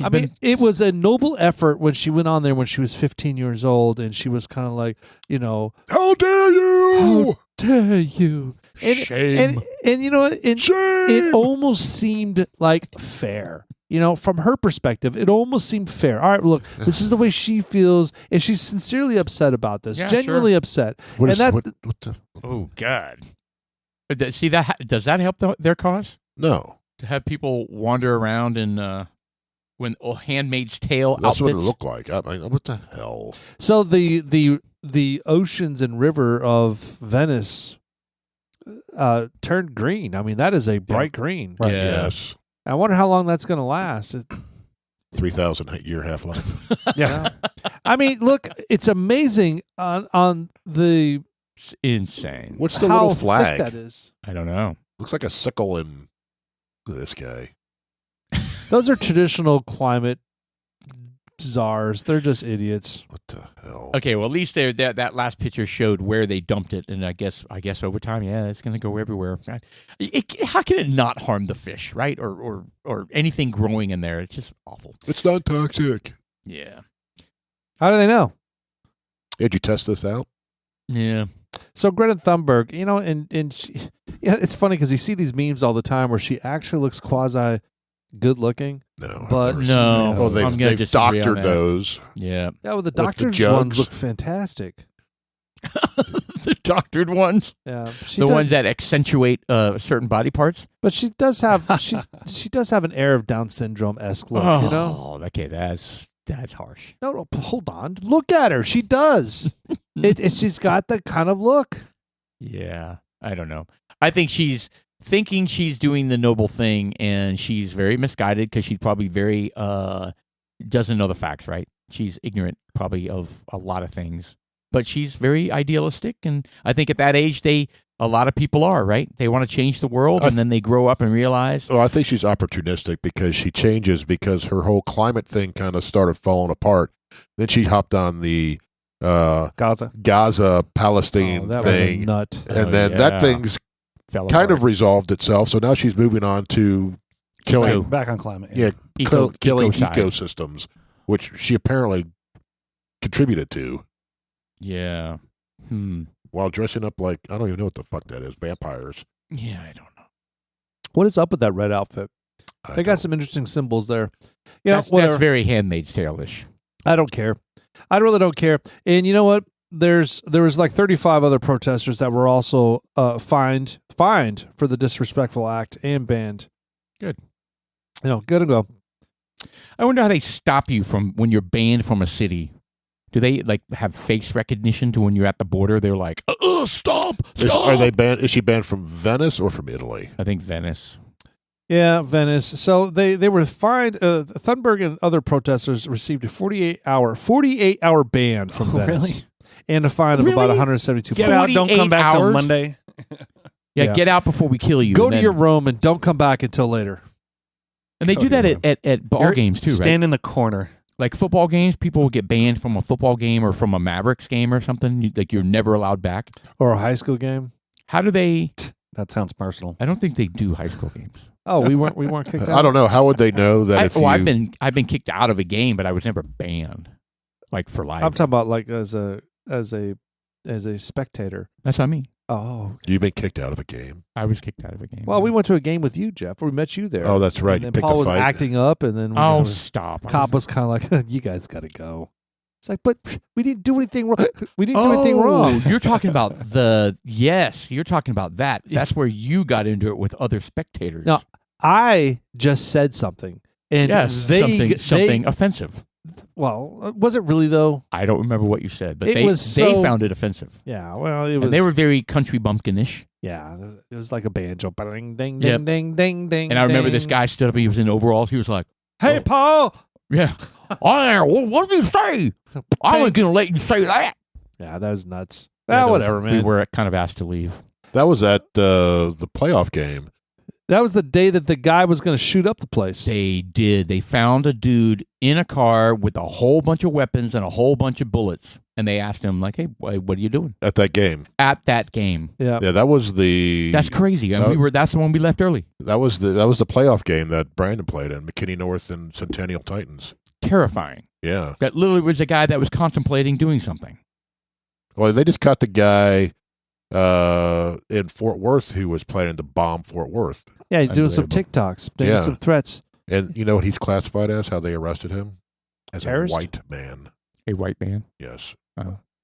Speaker 2: I mean, it was a noble effort when she went on there when she was 15 years old, and she was kind of like, you know,
Speaker 1: how dare you?
Speaker 2: How dare you? And,
Speaker 3: shame.
Speaker 2: And you know what?
Speaker 1: Shame.
Speaker 2: It almost seemed like fair. You know, from her perspective, it almost seemed fair. All right, look, this is the way she feels, and she's sincerely upset about this, genuinely upset.
Speaker 1: What
Speaker 3: oh, God. See, does that help their cause?
Speaker 1: No.
Speaker 3: To have people wander around in when Handmaid's Tale
Speaker 1: That's
Speaker 3: outfits?
Speaker 1: what it looked like. I mean, what the hell?
Speaker 2: So the oceans and river of Venice turned green. I mean, that is a bright green.
Speaker 3: Right.
Speaker 1: Yeah. Yes.
Speaker 2: I wonder how long that's going to last.
Speaker 1: 3,000 year half-life.
Speaker 2: Yeah. I mean, look, it's amazing on the...
Speaker 3: It's insane.
Speaker 1: What's the little flag?
Speaker 2: Thick that is.
Speaker 3: I don't know.
Speaker 1: Looks like a sickle and... Look at this guy.
Speaker 2: Those are traditional climate czars. They're just idiots.
Speaker 1: What the hell?
Speaker 3: Okay, well, at least that last picture showed where they dumped it, and I guess over time, yeah, it's going to go everywhere. How can it not harm the fish, right? Or anything growing in there? It's just awful.
Speaker 1: It's not toxic.
Speaker 3: Yeah.
Speaker 2: How do they know?
Speaker 1: Did you test this out?
Speaker 3: Yeah.
Speaker 2: So Greta Thunberg, you know, and she, yeah, it's funny because you see these memes all the time where she actually looks quasi good looking.
Speaker 1: No,
Speaker 2: but
Speaker 3: no.
Speaker 1: Oh, they've doctored those.
Speaker 3: Yeah.
Speaker 2: Yeah, well, the doctored ones look fantastic.
Speaker 3: The doctored ones.
Speaker 2: Yeah,
Speaker 3: the ones that accentuate certain body parts.
Speaker 2: But she does have she does have an air of Down syndrome-esque look.
Speaker 3: Oh,
Speaker 2: you know.
Speaker 3: Oh, okay, that's harsh.
Speaker 2: No, hold on. Look at her. She does. She's got that kind of look.
Speaker 3: Yeah, I don't know. I think she's thinking she's doing the noble thing, and she's very misguided because she's probably very doesn't know the facts, right? She's ignorant probably of a lot of things, but she's very idealistic, and I think at that age a lot of people are, right? They want to change the world, and then they grow up and realize.
Speaker 1: Well, I think she's opportunistic because she changes because her whole climate thing kind of started falling apart. Then she hopped on the Gaza Palestine
Speaker 2: that
Speaker 1: thing,
Speaker 2: was a nut.
Speaker 1: And then that thing's kind of resolved itself. So now she's moving on to killing
Speaker 4: back on climate.
Speaker 1: Yeah, killing ecosystems, which she apparently contributed to.
Speaker 3: Yeah.
Speaker 1: While dressing up like, I don't even know what the fuck that is, vampires.
Speaker 3: Yeah, I don't know.
Speaker 2: What is up with that red outfit? They got some interesting symbols there. Yeah,
Speaker 3: that's very Handmaid's Tale-ish.
Speaker 2: I don't care. I really don't care. And you know what? There was like 35 other protesters that were also fined for the disrespectful act and banned.
Speaker 3: Good.
Speaker 2: You know, good to go.
Speaker 3: I wonder how they stop you from when you're banned from a city. Do they like have face recognition to when you're at the border? They're like, stop!
Speaker 1: Are they banned? Is she banned from Venice or from Italy?
Speaker 3: I think Venice.
Speaker 2: Yeah, Venice. So they were fined. Thunberg and other protesters received a 48-hour ban from Venice.
Speaker 4: Really?
Speaker 2: And a fine of about 172
Speaker 4: Get out, don't come back till Monday.
Speaker 3: Yeah, get out before we kill you.
Speaker 2: Go to your room and don't come back until later.
Speaker 3: And they do that at ball games too, right?
Speaker 4: Stand in the corner.
Speaker 3: Like football games, people will get banned from a football game or from a Mavericks game or something. Like you're never allowed back.
Speaker 2: Or a high school game.
Speaker 3: How do they?
Speaker 4: That sounds personal.
Speaker 3: I don't think they do high school games.
Speaker 2: Oh, we weren't kicked out.
Speaker 1: I don't know. How would they know that
Speaker 3: I've been kicked out of a game, but I was never banned, like for life.
Speaker 2: I'm talking about like as a spectator.
Speaker 3: That's what I mean.
Speaker 2: Oh,
Speaker 1: You've been kicked out of a game.
Speaker 3: I was kicked out of a game.
Speaker 2: well, we went to a game with you, Jeff. We met you there.
Speaker 1: Oh, that's right.
Speaker 2: And
Speaker 1: You
Speaker 2: then
Speaker 1: picked
Speaker 2: Paul
Speaker 1: a
Speaker 2: was
Speaker 1: fight.
Speaker 2: acting up, and then
Speaker 3: Stop.
Speaker 2: Cop was kind of like, "You guys got to go." It's like, but we didn't do anything wrong. We didn't do anything wrong.
Speaker 3: You're talking about you're talking about that. That's where you got into it with other spectators.
Speaker 2: No, I just said something, and
Speaker 3: something offensive.
Speaker 2: Well, was it really though?
Speaker 3: I don't remember what you said, but
Speaker 2: It
Speaker 3: they
Speaker 2: was
Speaker 3: they
Speaker 2: so-
Speaker 3: found it offensive.
Speaker 2: Yeah, well, it was.
Speaker 3: And they were very country bumpkinish.
Speaker 2: Yeah, it was like a banjo. Ding, ding,
Speaker 3: Yep.
Speaker 2: ding, ding, ding.
Speaker 3: And I remember
Speaker 2: ding.
Speaker 3: this guy stood up. He was in overalls. He was like,
Speaker 2: Hey,
Speaker 3: Oh.
Speaker 2: Paul.
Speaker 3: "Yeah, what did you say? I wasn't going to let you say that."
Speaker 2: Yeah, that was nuts.
Speaker 3: Yeah,
Speaker 2: Whatever, man.
Speaker 3: We were kind of asked to leave.
Speaker 1: That was at the playoff game.
Speaker 2: That was the day that the guy was going to shoot up the place.
Speaker 3: They did. They found a dude in a car with a whole bunch of weapons and a whole bunch of bullets. And they asked him, like, "Hey, what are you doing
Speaker 1: At that game.
Speaker 3: at that game?"
Speaker 2: Yeah.
Speaker 1: Yeah, that was the
Speaker 3: That's crazy. And that's the one we left early.
Speaker 1: that was the playoff game that Brandon played in, McKinney North and Centennial Titans.
Speaker 3: Terrifying.
Speaker 1: Yeah.
Speaker 3: That literally was a guy that was contemplating doing something.
Speaker 1: Well, they just caught the guy in Fort Worth who was planning to bomb Fort Worth.
Speaker 2: Yeah, doing some
Speaker 3: Unbelievable.
Speaker 2: TikToks, making
Speaker 1: Yeah.
Speaker 2: some threats.
Speaker 1: And you know what he's classified as? How they arrested him? As
Speaker 2: Terrorist?
Speaker 1: a white man.
Speaker 3: A white man.
Speaker 1: Yes.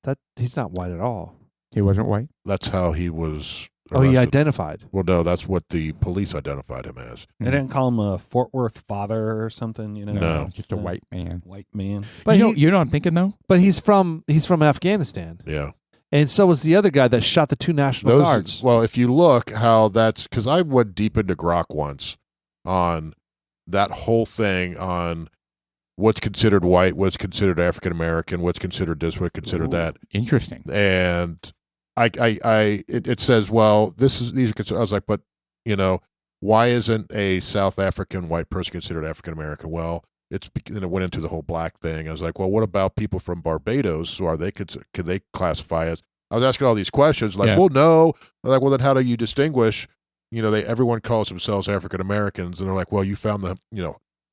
Speaker 2: That he's not white at all.
Speaker 3: He wasn't white.
Speaker 1: That's how he was
Speaker 2: Oh, he
Speaker 1: arrested.
Speaker 2: identified.
Speaker 1: Well, no, that's what the police identified him as.
Speaker 4: They didn't call him a Fort Worth father or something, you know?
Speaker 1: No.
Speaker 3: Just a white man.
Speaker 4: White man.
Speaker 2: But
Speaker 3: You know what I'm thinking though?
Speaker 2: but he's from Afghanistan,
Speaker 1: Yeah.
Speaker 2: and so was the other guy that shot the two National Guards.
Speaker 1: Well, if you look how that's because I went deep into Grok once on that whole thing on what's considered white, what's considered African American, what's considered this, what's considered that,
Speaker 3: Interesting.
Speaker 1: and it says, well, these are. I was like, but you know, why isn't a South African white person considered African American? Well, and it went into the whole black thing. I was like, well, what about people from Barbados? So can they classify as? I was asking all these questions, like,
Speaker 3: Yeah.
Speaker 1: well, no. I'm like, well, then how do you distinguish? You know, everyone calls themselves African Americans, and they're like, well, you found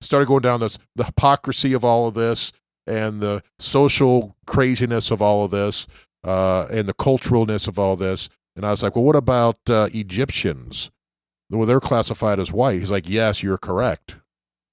Speaker 1: started going down the hypocrisy of all of this and the social craziness of all of this. And the culturalness of all this. And I was like, well, what about Egyptians? Well, they're classified as white. He's like, yes, you're correct.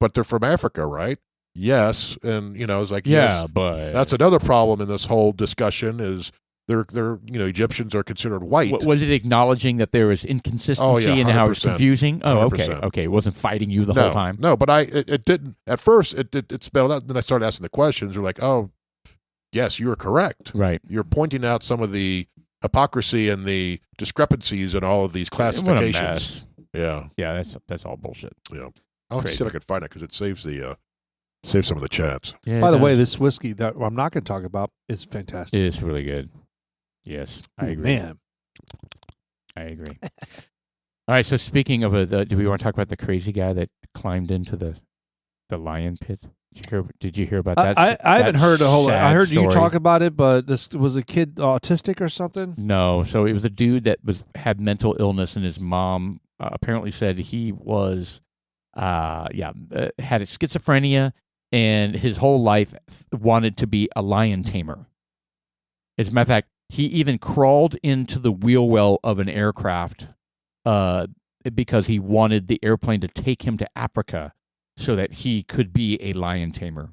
Speaker 1: But they're from Africa, right? Yes. And, I was like, yes.
Speaker 3: but
Speaker 1: That's another problem in this whole discussion is they're Egyptians are considered white.
Speaker 3: Was it acknowledging that there was inconsistency
Speaker 1: Oh, yeah,
Speaker 3: and how it was
Speaker 1: 100%.
Speaker 3: confusing? Oh, okay.
Speaker 1: 100%.
Speaker 3: Okay. It wasn't fighting you the whole time.
Speaker 1: No, but it didn't. At first, it spelled out. Then I started asking the questions. They're like, oh, yes, you're correct.
Speaker 3: Right.
Speaker 1: You're pointing out some of the hypocrisy and the discrepancies in all of these
Speaker 3: What a
Speaker 1: classifications.
Speaker 3: mess.
Speaker 1: Yeah,
Speaker 3: Yeah, that's all bullshit.
Speaker 1: yeah. I'll have to see
Speaker 3: Crazy.
Speaker 1: if I can find it because it saves some of the chats.
Speaker 3: Yeah,
Speaker 2: By
Speaker 3: it
Speaker 2: the
Speaker 3: does.
Speaker 2: way, this whiskey that I'm not going to talk about is fantastic.
Speaker 3: It is really good. Yes, I agree.
Speaker 2: Man,
Speaker 3: I agree. All right. So speaking of do we want to talk about the crazy guy that climbed into the lion pit? Did you hear about that?
Speaker 2: I haven't heard a whole lot. I
Speaker 3: sad
Speaker 2: heard you
Speaker 3: story?
Speaker 2: talk about it, but this was a kid autistic or something.
Speaker 3: No. So it was a dude that had mental illness, and his mom apparently said he was, had schizophrenia, and his whole life wanted to be a lion tamer. As a matter of fact, he even crawled into the wheel well of an aircraft because he wanted the airplane to take him to Africa so that he could be a lion tamer.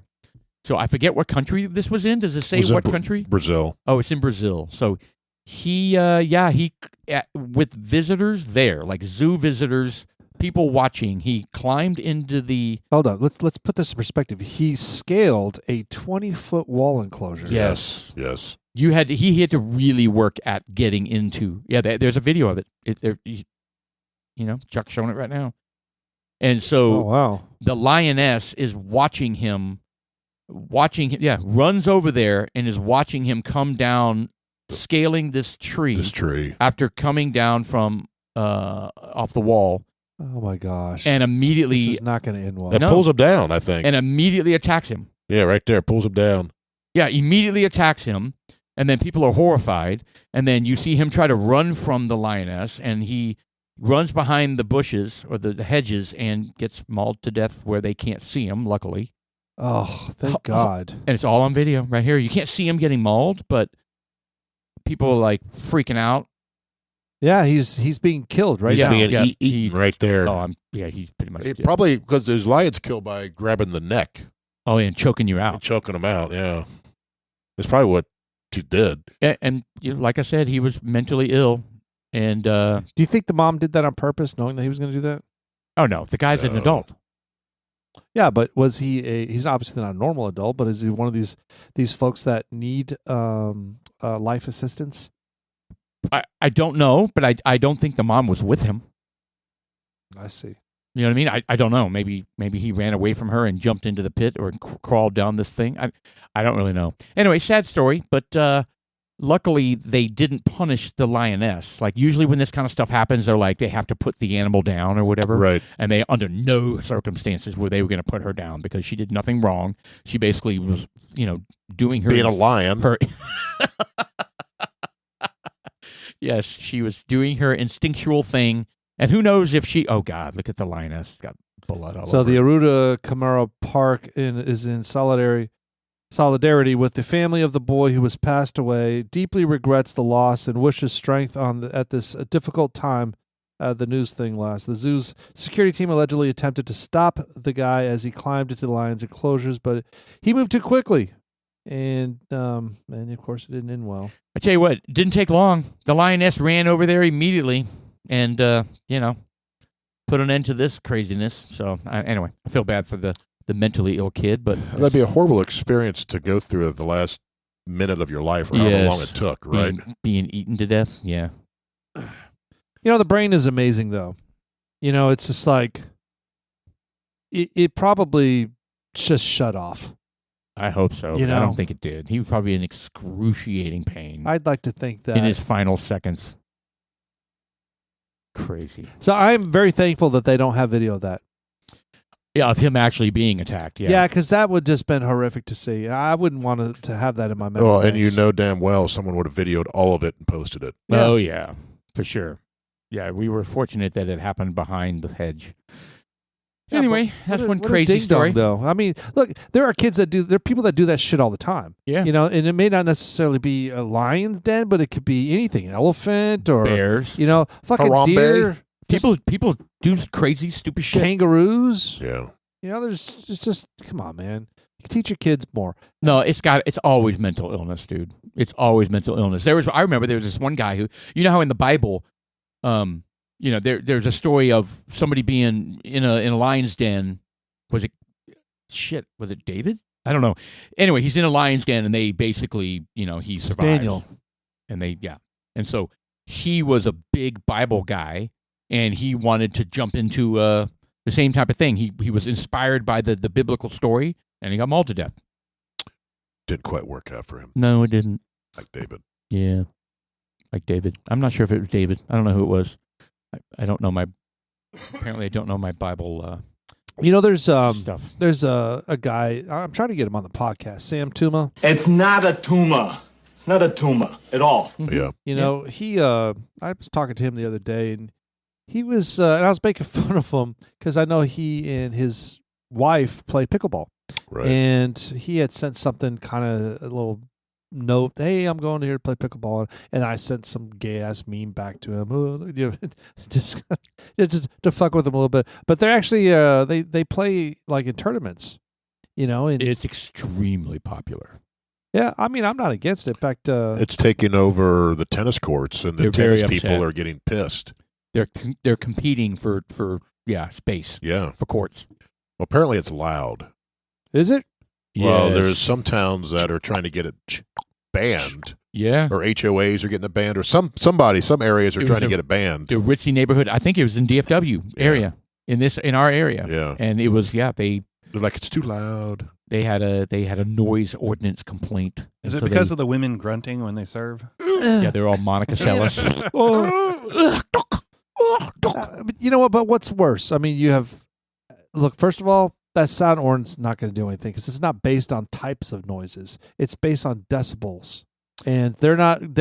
Speaker 3: So I forget what country this was in. Does it say
Speaker 1: Was in
Speaker 3: what country?
Speaker 1: Brazil.
Speaker 3: Oh, it's in Brazil. So he with visitors there, like zoo visitors, people watching. He climbed into the.
Speaker 2: Hold on. Let's put this in perspective. He scaled a 20-foot wall enclosure.
Speaker 1: Yes.
Speaker 3: He had to really work at getting into. Yeah, there's a video of it. Chuck's showing it right now. And so the lioness is watching him, runs over there and is watching him come down, scaling this tree after coming down from off the wall.
Speaker 2: Oh my gosh.
Speaker 3: And immediately,
Speaker 2: this is not going to end well.
Speaker 1: It pulls him down, I think.
Speaker 3: And immediately attacks him.
Speaker 1: Yeah, right there. Pulls him down.
Speaker 3: Yeah, immediately attacks him. And then people are horrified. And then you see him try to run from the lioness, and he runs behind the bushes or the hedges and gets mauled to death where they can't see him, luckily.
Speaker 2: Oh, thank God.
Speaker 3: And it's all on video right here. You can't see him getting mauled, but people are like freaking out.
Speaker 2: Yeah, he's being killed, right?
Speaker 1: He's being eaten right there.
Speaker 3: He's pretty much dead.
Speaker 1: Probably because there's lions killed by grabbing the neck.
Speaker 3: Oh, and choking you out.
Speaker 1: And choking him out, yeah. That's probably what he did.
Speaker 3: And like I said, he was mentally ill. And
Speaker 2: do you think the mom did that on purpose, knowing that he was going to do that?
Speaker 3: Oh, no. The guy's an adult.
Speaker 2: Yeah, but was he's obviously not a normal adult, but is he one of these folks that need life assistance?
Speaker 3: I don't know, but I don't think the mom was with him.
Speaker 2: I see.
Speaker 3: You know what I mean? I don't know. Maybe he ran away from her and jumped into the pit or crawled down this thing. I don't really know. Anyway, sad story, but luckily they didn't punish the lioness. Like usually when this kind of stuff happens, they're like they have to put the animal down or whatever.
Speaker 1: Right.
Speaker 3: And they under no circumstances were they going to put her down because she did nothing wrong. She basically was, doing her
Speaker 1: being a lion.
Speaker 3: Yes, she was doing her instinctual thing. And who knows if she... Oh, God, look at the lioness. Got blood all over.
Speaker 2: So the Aruda Camara Park is in solidarity with the family of the boy who was passed away, deeply regrets the loss and wishes strength at this difficult time. The news thing last. The zoo's security team allegedly attempted to stop the guy as he climbed into the lion's enclosures, but he moved too quickly. And of course, it didn't end well.
Speaker 3: I tell you what, it didn't take long. The lioness ran over there immediately and, put an end to this craziness. So, anyway, I feel bad for the mentally ill kid. But
Speaker 1: that'd be a horrible experience to go through the last minute of your life or however long it took, right?
Speaker 3: Being eaten to death, yeah.
Speaker 2: The brain is amazing, though. It's just like it probably just shut off.
Speaker 3: I hope so. But I don't think it did. He was probably in excruciating pain.
Speaker 2: I'd like to think that
Speaker 3: in his final seconds. Crazy.
Speaker 2: So I'm very thankful that they don't have video of that.
Speaker 3: Yeah, of him actually being attacked. Yeah,
Speaker 2: yeah, because that would just been horrific to see. I wouldn't want to have that in my memory.
Speaker 1: Well, and damn well someone would have videoed all of it and posted it.
Speaker 3: Yeah. Oh yeah, for sure. Yeah, we were fortunate that it happened behind the hedge. Anyway, that's one crazy story.
Speaker 2: Though I mean, look, there are people that do that shit all the time.
Speaker 3: Yeah,
Speaker 2: and it may not necessarily be a lion's den, but it could be anything, an elephant or
Speaker 3: bears.
Speaker 2: Fucking
Speaker 1: Harambe.
Speaker 2: Deer.
Speaker 3: People do crazy, stupid shit.
Speaker 2: Kangaroos.
Speaker 1: Yeah.
Speaker 2: There's just come on, man. You can teach your kids more.
Speaker 3: No, it's always mental illness, dude. It's always mental illness. I remember there was this one guy who, how in the Bible, there's a story of somebody being in a lion's den. Was it David? I don't know. Anyway, he's in a lion's den, and they basically, he survives.
Speaker 2: Daniel.
Speaker 3: And so he was a big Bible guy, and he wanted to jump into the same type of thing. He was inspired by the biblical story, and he got mauled to death.
Speaker 1: Didn't quite work out for him.
Speaker 3: No, it didn't.
Speaker 1: Like David.
Speaker 3: Yeah, like David. I'm not sure if it was David. I don't know who it was. I don't know apparently I don't know my Bible
Speaker 2: there's
Speaker 3: stuff.
Speaker 2: There's a guy, I'm trying to get him on the podcast, Sam Tuma.
Speaker 5: It's not a tumor. It's not a tumor at all.
Speaker 1: Yeah.
Speaker 2: He I was talking to him the other day, and he was and I was making fun of him because I know he and his wife play pickleball.
Speaker 1: Right.
Speaker 2: And he had sent something kind of a little note, hey, I'm going here to play pickleball, and I sent some gay ass meme back to him, just to fuck with him a little bit. But they're actually they play like in tournaments, and
Speaker 3: it's extremely popular.
Speaker 2: Yeah, I mean, I'm not against it. In fact,
Speaker 1: it's taking over the tennis courts, and the tennis people are getting pissed.
Speaker 3: They're competing for space
Speaker 1: Yeah.
Speaker 3: for courts.
Speaker 1: Well, apparently it's loud.
Speaker 2: Is it?
Speaker 1: Well,
Speaker 3: Yes.
Speaker 1: there's some towns that are trying to get it banned,
Speaker 3: Yeah.
Speaker 1: or HOAs are getting it banned, or some areas are
Speaker 3: It was
Speaker 1: trying to
Speaker 3: a-
Speaker 1: get it banned.
Speaker 3: The ritzy neighborhood. I think it was in DFW area in our area.
Speaker 1: Yeah.
Speaker 3: And it was they
Speaker 1: They're like, it's too loud.
Speaker 3: they had a noise ordinance complaint.
Speaker 4: Is
Speaker 3: And
Speaker 4: it
Speaker 3: so
Speaker 4: because of the women grunting when they serve?
Speaker 3: yeah, they're all Monica Seles.
Speaker 2: But you know what? But what's worse? I mean, you have look. First of all, that sound ordinance is not going to do anything because it's not based on types of noises. It's based on decibels, and they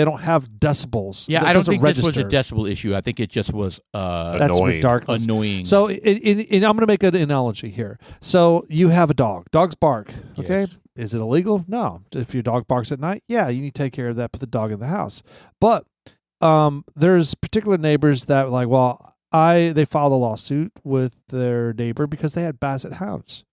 Speaker 2: don't have decibels.
Speaker 3: Yeah,
Speaker 2: That
Speaker 3: I don't
Speaker 2: doesn't
Speaker 3: think this was a
Speaker 2: register.
Speaker 3: decibel issue. I think it just was
Speaker 2: That's
Speaker 1: Annoying.
Speaker 2: with darkness.
Speaker 3: annoying.
Speaker 2: So, I'm going to make an analogy here. So, you have a dog. Dogs bark. Okay,
Speaker 3: Yes.
Speaker 2: is it illegal? No. If your dog barks at night, yeah, you need to take care of that. Put the dog in the house. But there's particular neighbors that like, well, they filed a lawsuit with their neighbor because they had basset hounds,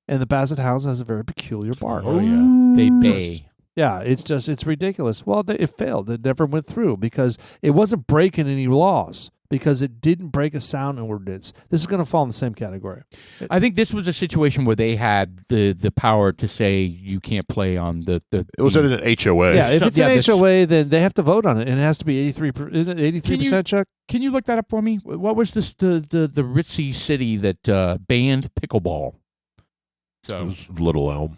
Speaker 2: and the basset hounds has a very peculiar bark.
Speaker 3: Oh, yeah. They bay.
Speaker 2: Yeah, it's ridiculous. Well, it failed. It never went through because it wasn't breaking any laws because it didn't break a sound ordinance. This is going to fall in the same category.
Speaker 3: I think this was a situation where they had the power to say you can't play on the
Speaker 1: It was in an HOA.
Speaker 2: Yeah, if it's
Speaker 3: Yeah,
Speaker 2: an
Speaker 3: this-
Speaker 2: HOA, then they have to vote on it, and it has to be 83%, Chuck?
Speaker 3: Can you look that up for me? What was this the ritzy city that banned pickleball?
Speaker 1: It
Speaker 3: So,
Speaker 1: was Little Elm.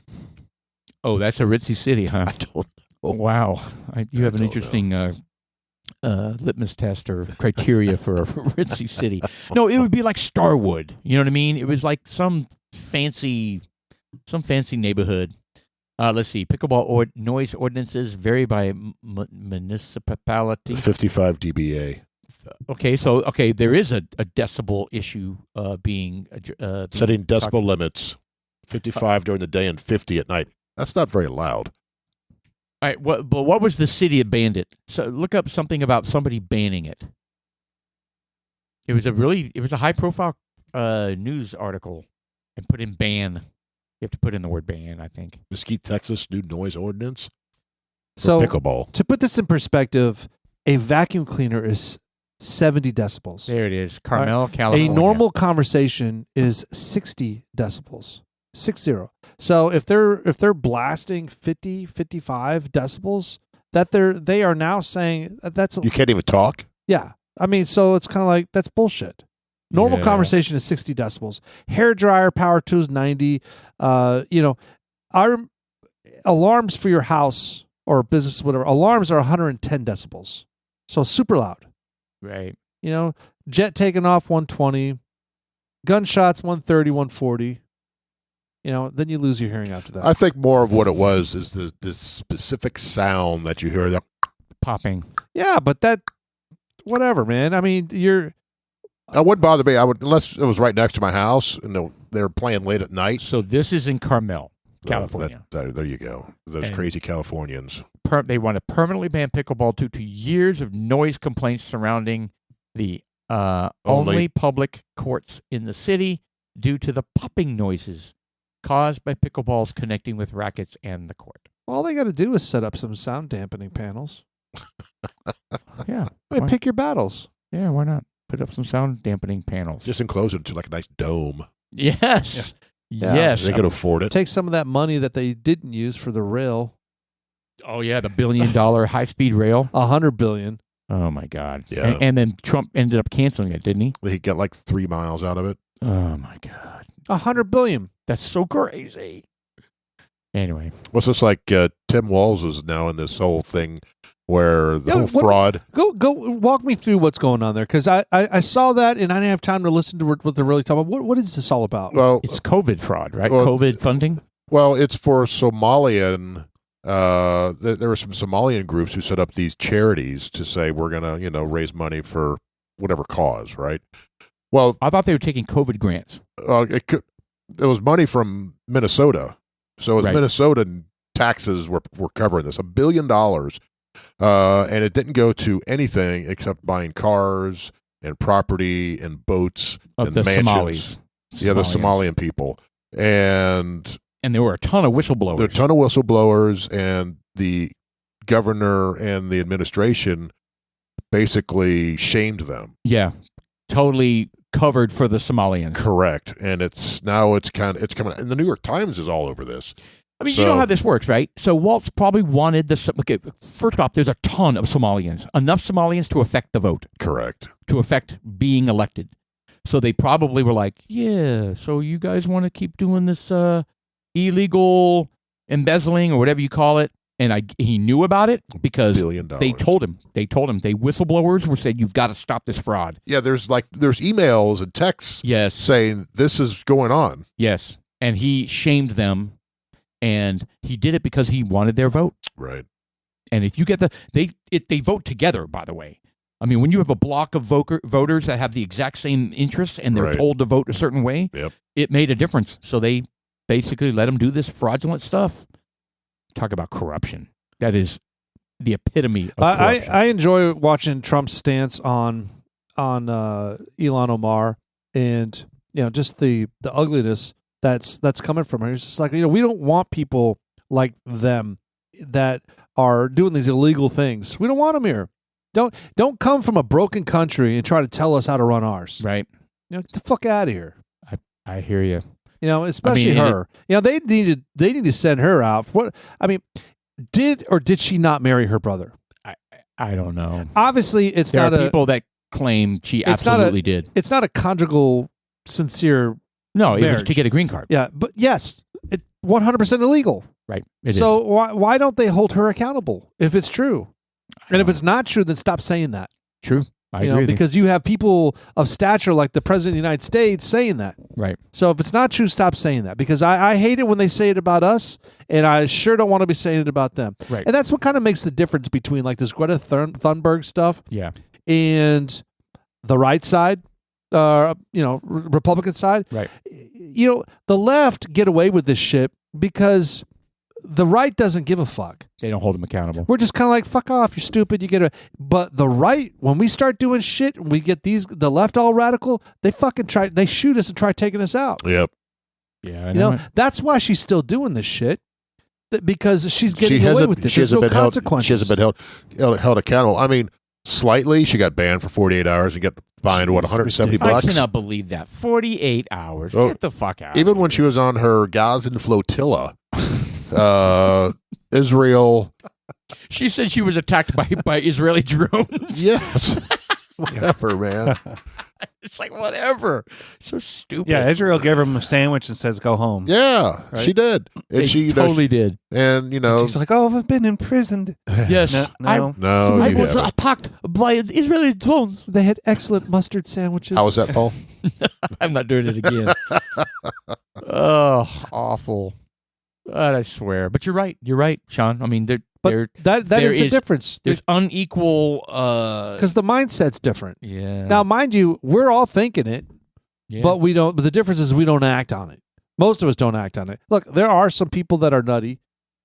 Speaker 3: oh, that's a ritzy city, huh?
Speaker 1: I don't know.
Speaker 3: Wow, you have an
Speaker 1: don't
Speaker 3: interesting litmus test or criteria for a ritzy city. No, it would be like Starwood. You know what I mean? It was like some fancy neighborhood. Let's see. Pickleball noise ordinances vary by municipality.
Speaker 1: 55 dBA.
Speaker 3: Okay, so there is a decibel issue being
Speaker 1: Setting
Speaker 3: being
Speaker 1: decibel limits, 55 during the day and 50 at night. That's not very loud.
Speaker 3: All right, but what was the city that banned it? So look up something about somebody banning it. It was a high profile news article, and put in ban. You have to put in the word ban, I think.
Speaker 1: Mesquite, Texas, new noise ordinance for
Speaker 2: So,
Speaker 1: pickleball.
Speaker 2: to put this in perspective, a vacuum cleaner is 70 decibels.
Speaker 3: There it is, Carmel, California.
Speaker 2: A normal conversation is 60 decibels. 60. So if they're blasting 50, 55 decibels, they are now saying that's
Speaker 1: You can't even talk?
Speaker 2: yeah. I mean, so it's kind of like that's bullshit. Normal
Speaker 3: Yeah.
Speaker 2: conversation is 60 decibels. Hair dryer, power tools 90. Alarms for your house or business, whatever. Alarms are 110 decibels. So super loud.
Speaker 3: Right.
Speaker 2: Jet taking off 120, gunshots 130, 140. Then you lose your hearing after that.
Speaker 1: I think more of what it was is the specific sound that you hear. That
Speaker 3: Popping.
Speaker 2: Yeah, but whatever, man. I mean,
Speaker 1: that wouldn't bother me. I would, unless it was right next to my house and they were playing late at night.
Speaker 3: So this is in Carmel, California.
Speaker 1: There you go. Those
Speaker 3: And-
Speaker 1: crazy Californians.
Speaker 3: They want to permanently ban pickleball due to years of noise complaints surrounding the only public courts in the city due to the popping noises caused by pickleballs connecting with rackets and the court.
Speaker 2: all they got to do is set up some sound dampening panels.
Speaker 3: Yeah.
Speaker 2: Hey, pick your battles.
Speaker 3: Yeah, why not? Put up some sound dampening panels.
Speaker 1: Just enclose it into like a nice dome.
Speaker 3: Yes.
Speaker 2: Yeah.
Speaker 3: Yes.
Speaker 1: They could afford it.
Speaker 2: Take some of that money that they didn't use for the rail.
Speaker 3: Oh, yeah, the $1 billion high-speed rail.
Speaker 2: $100 billion.
Speaker 3: Oh, my God.
Speaker 1: Yeah.
Speaker 3: And then Trump ended up canceling it, didn't he?
Speaker 1: He got like 3 miles out of it.
Speaker 3: Oh, my God.
Speaker 2: $100 billion.
Speaker 3: That's so crazy. Anyway.
Speaker 1: What's this like? Tim Walz is now in this whole thing where the whole
Speaker 2: what-
Speaker 1: fraud.
Speaker 2: Go walk me through what's going on there because I saw that and I didn't have time to listen to what they're really talking about. What is this all about?
Speaker 1: Well,
Speaker 3: It's COVID fraud, right?
Speaker 1: Well,
Speaker 3: COVID funding?
Speaker 1: Well, it's for Somalian. There were some Somalian groups who set up these charities to say we're gonna, raise money for whatever cause, right? Well,
Speaker 3: I thought they were taking COVID grants.
Speaker 1: it was money from Minnesota, so it was
Speaker 3: Right.
Speaker 1: Minnesota taxes were covering this $1 billion, and it didn't go to anything except buying cars and property and boats
Speaker 3: Of
Speaker 1: and
Speaker 3: the
Speaker 1: mansions.
Speaker 3: Somalis.
Speaker 1: Yeah, the
Speaker 3: Somalians.
Speaker 1: Somalian people, and
Speaker 3: And there were a ton of whistleblowers.
Speaker 1: there are a ton of whistleblowers, and the governor and the administration basically shamed them.
Speaker 3: Yeah. Totally covered for the Somalians.
Speaker 1: Correct. And it's coming. And the New York Times is all over this.
Speaker 3: I mean, you know how this works, right? So Waltz probably wanted the. Okay, first off, there's a ton of Somalians, enough Somalians to affect the vote.
Speaker 1: Correct.
Speaker 3: To affect being elected. So they probably were like, yeah, so you guys want to keep doing this illegal embezzling or whatever you call it? And he knew about it because
Speaker 1: $1 billion.
Speaker 3: they told him. They whistleblowers were saying, you've got to stop this fraud.
Speaker 1: Yeah, there's emails and texts saying this is going on.
Speaker 3: Yes. And he shamed them. And he did it because he wanted their vote.
Speaker 1: Right.
Speaker 3: And if you get they vote together, by the way. I mean, when you have a block of voters that have the exact same interests and they're told to vote a certain way, it made a difference. So they basically let them do this fraudulent stuff. Talk about corruption. That is the epitome of corruption.
Speaker 2: I enjoy watching Trump's stance on Ilhan Omar and just the ugliness that's coming from her. It's just like, we don't want people like them that are doing these illegal things. We don't want them here. Don't come from a broken country and try to tell us how to run ours.
Speaker 3: Right.
Speaker 2: Get the fuck out of here.
Speaker 3: I hear you.
Speaker 2: Especially her. They need to send her out. Did or did she not marry her brother?
Speaker 3: I don't know.
Speaker 2: Obviously,
Speaker 3: there are people that claim she absolutely did.
Speaker 2: It's not a conjugal, sincere.
Speaker 3: No, it was to get a green card.
Speaker 2: Yeah, but yes, 100% illegal.
Speaker 3: Right.
Speaker 2: So why don't they hold her accountable if it's true? And if it's not true, then stop saying that.
Speaker 3: True. I agree.
Speaker 2: Because you have people of stature like the President of the United States saying that.
Speaker 3: Right.
Speaker 2: So if it's not true, stop saying that. Because I hate it when they say it about us, and I sure don't want to be saying it about them.
Speaker 3: Right.
Speaker 2: And that's what kind of makes the difference between like this Greta Thunberg stuff and the right side, Republican side.
Speaker 3: Right.
Speaker 2: The left get away with this shit because the right doesn't give a fuck.
Speaker 3: They don't hold them accountable.
Speaker 2: We're just kind of like, fuck off, you're stupid, you get it. But the right, when we start doing shit, and we get the left all radical, they shoot us and try taking us out.
Speaker 1: Yep.
Speaker 3: Yeah, I know.
Speaker 2: That's why she's still doing this shit. Because she's getting away with this. There's no consequences.
Speaker 1: She hasn't been held accountable. I mean, slightly. She got banned for 48 hours and got fined, $170?
Speaker 3: I cannot believe that. 48 hours. Get the fuck out.
Speaker 1: Even when she was on her Gazan flotilla, Israel.
Speaker 3: She said she was attacked by Israeli drones.
Speaker 1: Yes. Whatever, man.
Speaker 3: It's like, whatever. So stupid.
Speaker 4: Yeah, Israel gave him a sandwich and says, go home.
Speaker 1: Yeah, right? She did. And
Speaker 3: she totally did.
Speaker 1: And,
Speaker 4: she's like, I've been imprisoned.
Speaker 3: Yes.
Speaker 1: No.
Speaker 3: I was attacked by Israeli drones.
Speaker 2: They had excellent mustard sandwiches.
Speaker 1: How was that, Paul?
Speaker 3: I'm not doing it again. Oh, awful. I swear. But you're right. You're right, Sean. I mean, that is the difference.
Speaker 2: There's
Speaker 3: unequal...
Speaker 2: Because the mindset's different.
Speaker 3: Yeah.
Speaker 2: Now, mind you, we're all thinking it, but we don't. But the difference is we don't act on it. Most of us don't act on it. Look, there are some people that are nutty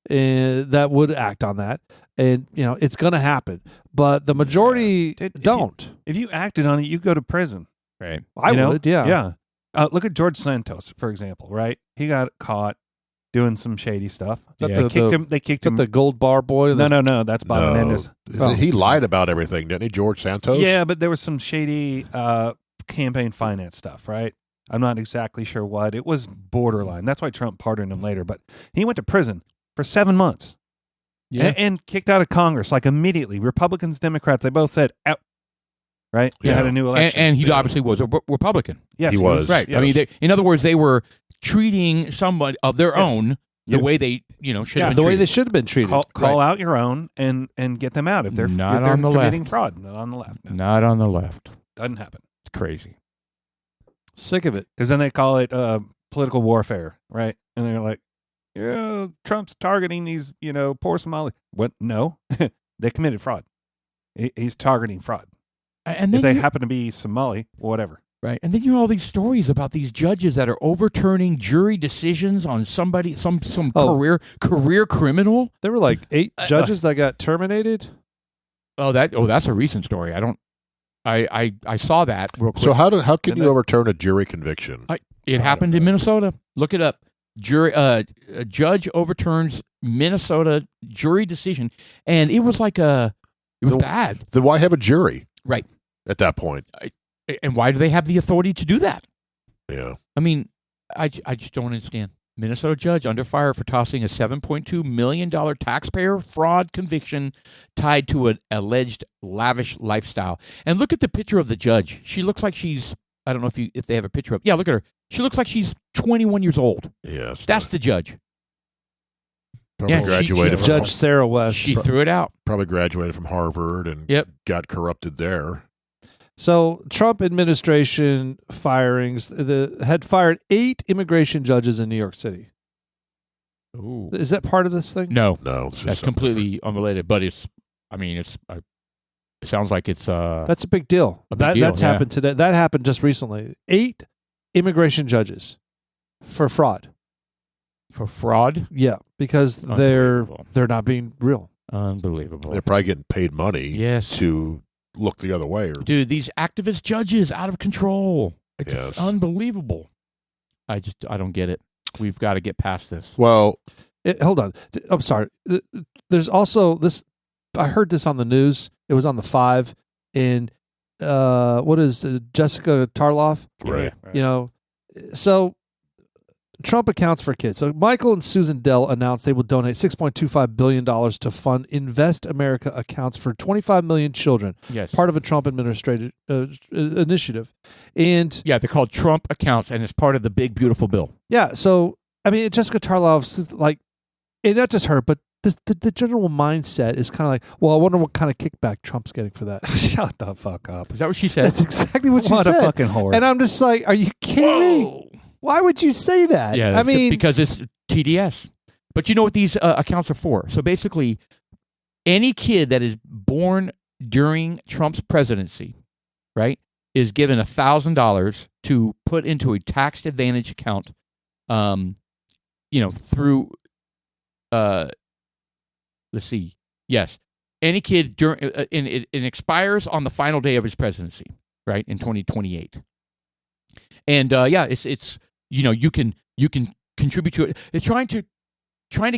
Speaker 2: that would act on that. And, it's going to happen. But the majority don't.
Speaker 4: If you acted on it, you go to prison.
Speaker 3: Right.
Speaker 2: I would, yeah.
Speaker 4: Yeah. Look at George Santos, for example, right? He got caught doing some shady stuff. They kicked him.
Speaker 2: The gold bar boy?
Speaker 4: No, that's Bob Menendez.
Speaker 1: He lied about everything, didn't he, George Santos?
Speaker 4: Yeah, but there was some shady campaign finance stuff, right? I'm not exactly sure what. It was borderline. That's why Trump pardoned him later. But he went to prison for 7 months and kicked out of Congress, like immediately. Republicans, Democrats, they both said out. Right?
Speaker 1: Yeah.
Speaker 4: They had a new election.
Speaker 3: And he obviously was a Republican.
Speaker 4: Yes,
Speaker 1: he was.
Speaker 3: Right.
Speaker 4: Yes.
Speaker 3: I mean, in other words, they were treating somebody of their own the way they, should have been treated.
Speaker 2: The way they should have been treated.
Speaker 4: Call out your own and get them out if they're committing fraud. Not on the left. No.
Speaker 3: Not on the left.
Speaker 4: Doesn't happen.
Speaker 3: It's crazy.
Speaker 2: Sick of it.
Speaker 4: Because then they call it political warfare, right? And they're like, Trump's targeting these, poor Somali. What? No. They committed fraud. He's targeting fraud.
Speaker 3: And
Speaker 4: if they happen to be Somali, whatever.
Speaker 3: Right. And then you know all these stories about these judges that are overturning jury decisions on somebody, some career criminal.
Speaker 2: There were like 8 judges that got terminated.
Speaker 3: That's a recent story. I saw that real quick.
Speaker 1: So how can you overturn a jury conviction?
Speaker 3: It happened in Minnesota. Look it up. A judge overturns Minnesota jury decision, and it was like it was bad.
Speaker 1: Then why have a jury?
Speaker 3: Right.
Speaker 1: At that point.
Speaker 3: And why do they have the authority to do that?
Speaker 1: Yeah.
Speaker 3: I mean, I just don't understand. Minnesota judge under fire for tossing a $7.2 million taxpayer fraud conviction tied to an alleged lavish lifestyle. And look at the picture of the judge. She looks like she's, I don't know if they have a picture of, yeah, look at her. She looks like she's 21 years old.
Speaker 1: Yes.
Speaker 3: That's the judge.
Speaker 1: Probably graduated from
Speaker 2: Judge Sarah West.
Speaker 3: She threw it out.
Speaker 1: Probably graduated from Harvard and got corrupted there.
Speaker 2: So Trump administration firings had fired 8 immigration judges in New York City.
Speaker 3: Ooh.
Speaker 2: Is that part of this thing?
Speaker 3: No,
Speaker 1: it's
Speaker 3: that's completely unrelated. But it sounds like it's
Speaker 2: that's a big deal.
Speaker 3: That's
Speaker 2: happened today. That happened just recently. 8 immigration judges for fraud.
Speaker 3: For fraud?
Speaker 2: Yeah, because they're not being real.
Speaker 3: Unbelievable.
Speaker 1: They're probably getting paid money to look the other way.
Speaker 3: Dude, these activist judges out of control. It's unbelievable. I don't get it. We've got to get past this.
Speaker 1: Well,
Speaker 2: hold on. I'm sorry. There's also this. I heard this on the news. It was on the 5 in what is Jessica Tarloff?
Speaker 1: Right.
Speaker 2: You know, so Trump accounts for kids. So Michael and Susan Dell announced they will donate $6.25 billion to fund Invest America accounts for 25 million children.
Speaker 3: Yes.
Speaker 2: Part of a Trump administrative initiative. And
Speaker 3: yeah, they're called Trump accounts, and it's part of the big, beautiful bill.
Speaker 2: Yeah. So, I mean, Jessica Tarloff's like, and not just her, but the general mindset is kind of like, well, I wonder what kind of kickback Trump's getting for that.
Speaker 4: Shut the fuck up.
Speaker 3: Is that what she said?
Speaker 2: That's exactly what she said.
Speaker 4: What a fucking whore.
Speaker 2: And I'm just like, are you kidding me? Why would you say that?
Speaker 3: Yeah,
Speaker 2: I mean,
Speaker 3: because it's TDS. But you know what these accounts are for? So basically, any kid that is born during Trump's presidency, right, is given $1,000 to put into a tax advantage account, through, let's see, yes, any kid during, and it expires on the final day of his presidency, right, in 2028. And it's you can contribute to it. It's trying to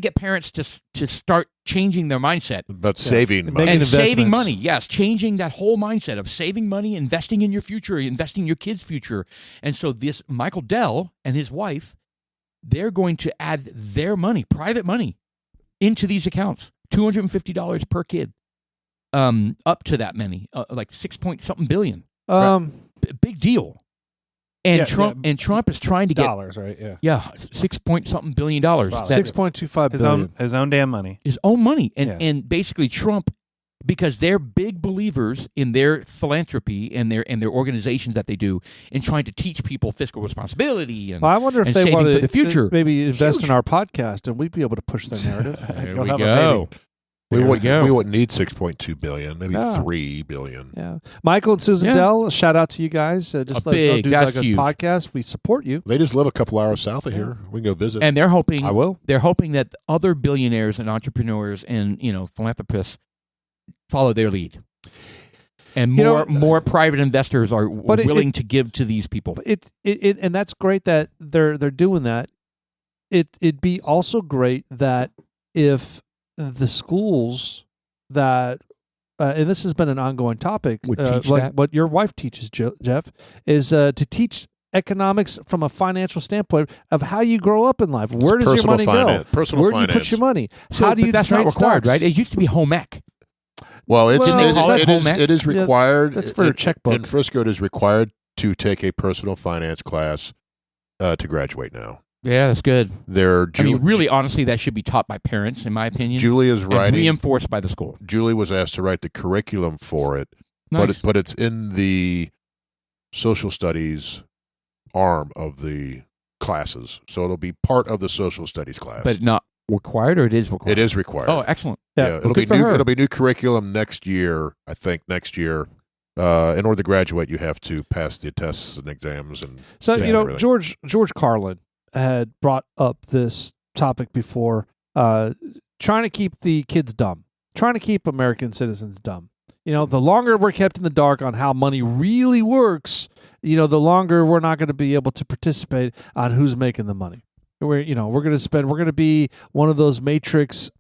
Speaker 3: get parents to start changing their mindset
Speaker 1: about saving money.
Speaker 3: And saving money. Yes, changing that whole mindset of saving money, investing in your future, investing in your kids' future. And so this Michael Dell and his wife, they're going to add their money, private money, into these accounts. $250 per kid, up to that many, like 6-point-something billion. Big deal. And Trump is trying to get
Speaker 4: dollars, right? Yeah.
Speaker 3: Yeah, $6-point-something billion.
Speaker 4: Wow.
Speaker 2: $6.25 billion.
Speaker 4: His own damn money.
Speaker 3: His own money. And basically Trump, because they're big believers in their philanthropy and their organizations that they do in trying to teach people fiscal responsibility and
Speaker 2: I wonder if they want
Speaker 3: for the future.
Speaker 2: Maybe invest in our podcast and we'd be able to push their narrative.
Speaker 3: There we go.
Speaker 1: We wouldn't need $6.2 billion, maybe $3 billion.
Speaker 2: Yeah, Michael and Susan Dell, shout out to you guys. Just let us know, Dudes Like Us podcast. We support you.
Speaker 1: They just live a couple hours south of here. We can go visit.
Speaker 3: And they're hoping
Speaker 2: I will.
Speaker 3: They're hoping that other billionaires and entrepreneurs and philanthropists follow their lead, and more private investors are willing to give to these people.
Speaker 2: And that's great that they're doing that. It'd be also great that if the schools that, and this has been an ongoing topic,
Speaker 3: would teach that.
Speaker 2: What your wife teaches, Jeff, is to teach economics from a financial standpoint of how you grow up in life. Where does your money go?
Speaker 1: Personal
Speaker 2: Where
Speaker 1: finance.
Speaker 2: do you put your money? How do you
Speaker 3: that's not required, right? It used to be home ec.
Speaker 1: Well, it is required.
Speaker 2: That's for a checkbook.
Speaker 1: In Frisco, it is required to take a personal finance class to graduate now.
Speaker 3: Yeah, that's good.
Speaker 1: Really,
Speaker 3: honestly, that should be taught by parents, in my opinion.
Speaker 1: Julie is writing,
Speaker 3: and reinforced by the school.
Speaker 1: Julie was asked to write the curriculum for it,
Speaker 3: nice.
Speaker 1: but it's in the social studies arm of the classes, so it'll be part of the social studies class.
Speaker 3: But not required, or it is required?
Speaker 1: It is required.
Speaker 3: Oh, excellent.
Speaker 1: Yeah, it'll be new. It'll be new curriculum next year. I think next year. In order to graduate, you have to pass the tests and exams, and
Speaker 2: so George Carlin had brought up this topic before, trying to keep the kids dumb, trying to keep American citizens dumb. The longer we're kept in the dark on how money really works, the longer we're not going to be able to participate on who's making the money. We're going to be one of those Matrix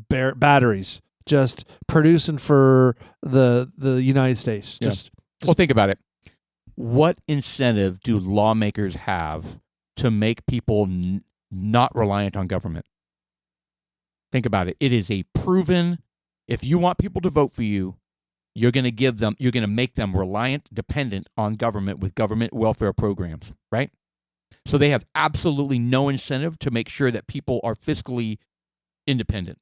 Speaker 2: batteries just producing for the United States.
Speaker 3: Yeah.
Speaker 2: Just
Speaker 3: Well, think about it. What incentive do lawmakers have to make people not reliant on government? Think about it. It is a proven, if you want people to vote for you, you're going to make them reliant, dependent on government with government welfare programs, right? So they have absolutely no incentive to make sure that people are fiscally independent.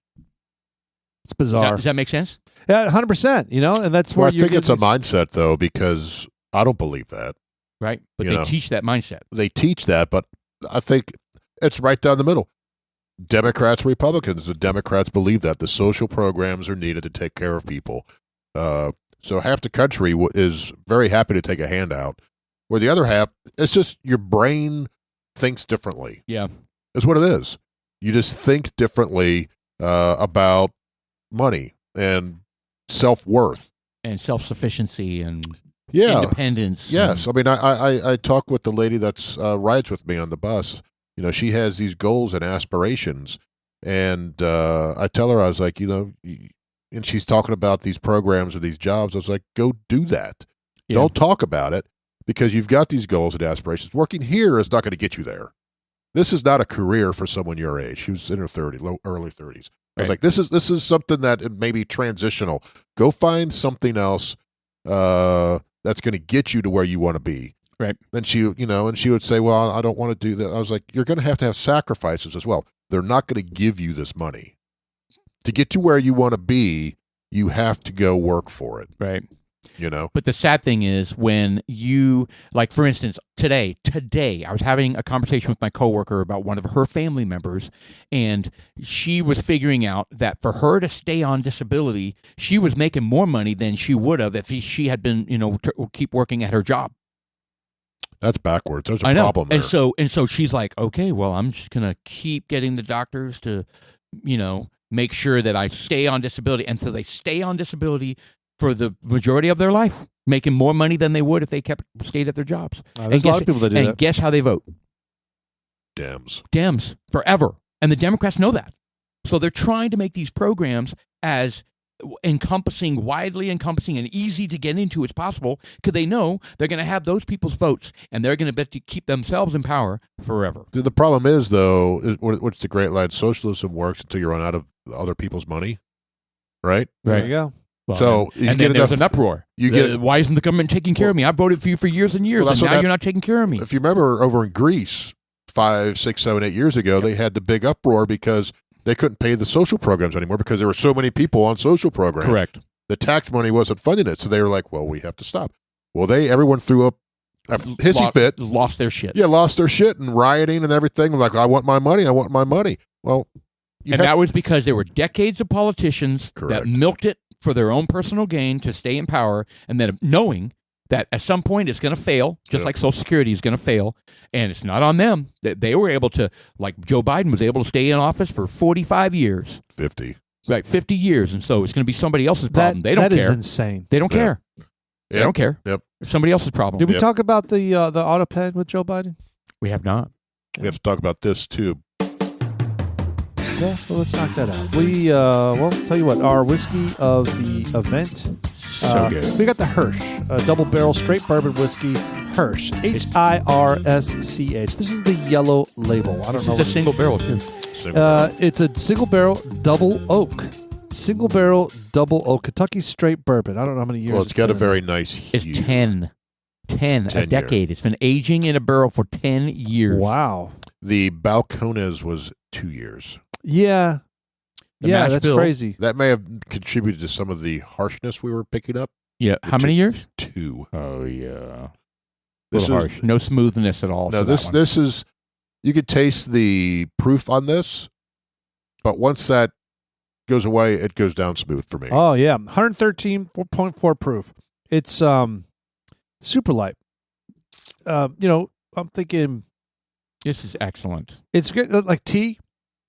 Speaker 2: It's bizarre.
Speaker 3: Does that make sense?
Speaker 2: Yeah, 100%. And that's where
Speaker 1: I think it's a mindset, though, because I don't believe that.
Speaker 3: Right? But they teach that mindset.
Speaker 1: They teach that, but I think it's right down the middle. Democrats, Republicans. The Democrats believe that the social programs are needed to take care of people. So half the country is very happy to take a handout, where the other half, it's just your brain thinks differently.
Speaker 3: Yeah.
Speaker 1: That's what it is. You just think differently about money and self-worth.
Speaker 3: And self-sufficiency and independence.
Speaker 1: Yes. I mean, I talk with the lady that's rides with me on the bus. She has these goals and aspirations. And I tell her, I was like, and she's talking about these programs or these jobs. I was like, go do that. Yeah. Don't talk about it, because you've got these goals and aspirations. Working here is not going to get you there. This is not a career for someone your age. She was in her 30s, early 30s. I was like, this is something that may be transitional. Go find something else that's going to get you to where you want to be.
Speaker 3: Right.
Speaker 1: Then she would say, well, I don't want to do that. I was like, you're going to have sacrifices as well. They're not going to give you this money. To get to where you want to be, you have to go work for it.
Speaker 3: Right.
Speaker 1: But
Speaker 3: the sad thing is when you, like, for instance, today, I was having a conversation with my coworker about one of her family members, and she was figuring out that for her to stay on disability, she was making more money than she would have if she had been, to keep working at her job.
Speaker 1: That's backwards. There's a problem there.
Speaker 3: And so she's like, okay, well, I'm just going to keep getting the doctors to, make sure that I stay on disability. And so they stay on disability for the majority of their life, making more money than they would if they stayed at their jobs.
Speaker 2: There's a lot of people that do that.
Speaker 3: And guess how they vote?
Speaker 1: Dems.
Speaker 3: Forever. And the Democrats know that. So they're trying to make these programs as widely encompassing and easy to get into as possible, because they know they're going to have those people's votes, and they're going to bet to keep themselves in power forever.
Speaker 1: The problem is, though, what's the great line? Socialism works until you run out of other people's money, right?
Speaker 2: There you go.
Speaker 3: Well,
Speaker 1: so
Speaker 3: and then there's an uproar. Why isn't the government taking care of me? I voted for you for years and years, and now you're not taking care of me.
Speaker 1: If you remember over in Greece 5, 6, 7, 8 years ago, they had the big uproar because they couldn't pay the social programs anymore because there were so many people on social programs.
Speaker 3: Correct.
Speaker 1: The tax money wasn't funding it, so they were like, well, we have to stop. Well, everyone threw up a hissy fit.
Speaker 3: Lost their shit.
Speaker 1: Yeah, lost their shit and rioting and everything. Like, I want my money. Well,
Speaker 3: that was because there were decades of politicians that milked it for their own personal gain to stay in power, and then knowing that at some point it's going to fail, just like Social Security is going to fail, and it's not on them. They were able to, like Joe Biden was able to stay in office for 45 years.
Speaker 1: 50.
Speaker 3: Right, 50 years, and so it's going to be somebody else's problem. They don't care.
Speaker 2: That is insane.
Speaker 3: They don't care. They don't care.
Speaker 1: Yep.
Speaker 3: It's somebody else's problem.
Speaker 2: Did we talk about the auto pen with Joe Biden?
Speaker 3: We have not.
Speaker 1: We have to talk about this, too.
Speaker 2: Yeah, well, let's knock that out. Well, tell you what, our whiskey of the event.
Speaker 3: So good.
Speaker 2: We got the Hirsch, double barrel straight bourbon whiskey. Hirsch, Hirsch. This is the yellow label. I don't know.
Speaker 3: It's a single barrel too.
Speaker 2: It's a single barrel double oak. Single barrel double oak Kentucky straight bourbon. I don't know how many years.
Speaker 1: Well, it's got a very nice hue.
Speaker 3: It's 10 a decade. It's been aging in a barrel for 10 years.
Speaker 2: Wow.
Speaker 1: The Balcones was 2 years.
Speaker 2: Yeah. Yeah, that's crazy.
Speaker 1: That may have contributed to some of the harshness we were picking up.
Speaker 3: Yeah. How many years?
Speaker 1: 2.
Speaker 3: Oh, yeah. A little harsh. No smoothness at all.
Speaker 1: No, this is, you could taste the proof on this, but once that goes away, it goes down smooth for me.
Speaker 2: Oh, yeah. 113.4 proof. It's super light. I'm thinking.
Speaker 3: This is excellent.
Speaker 2: It's good, like tea.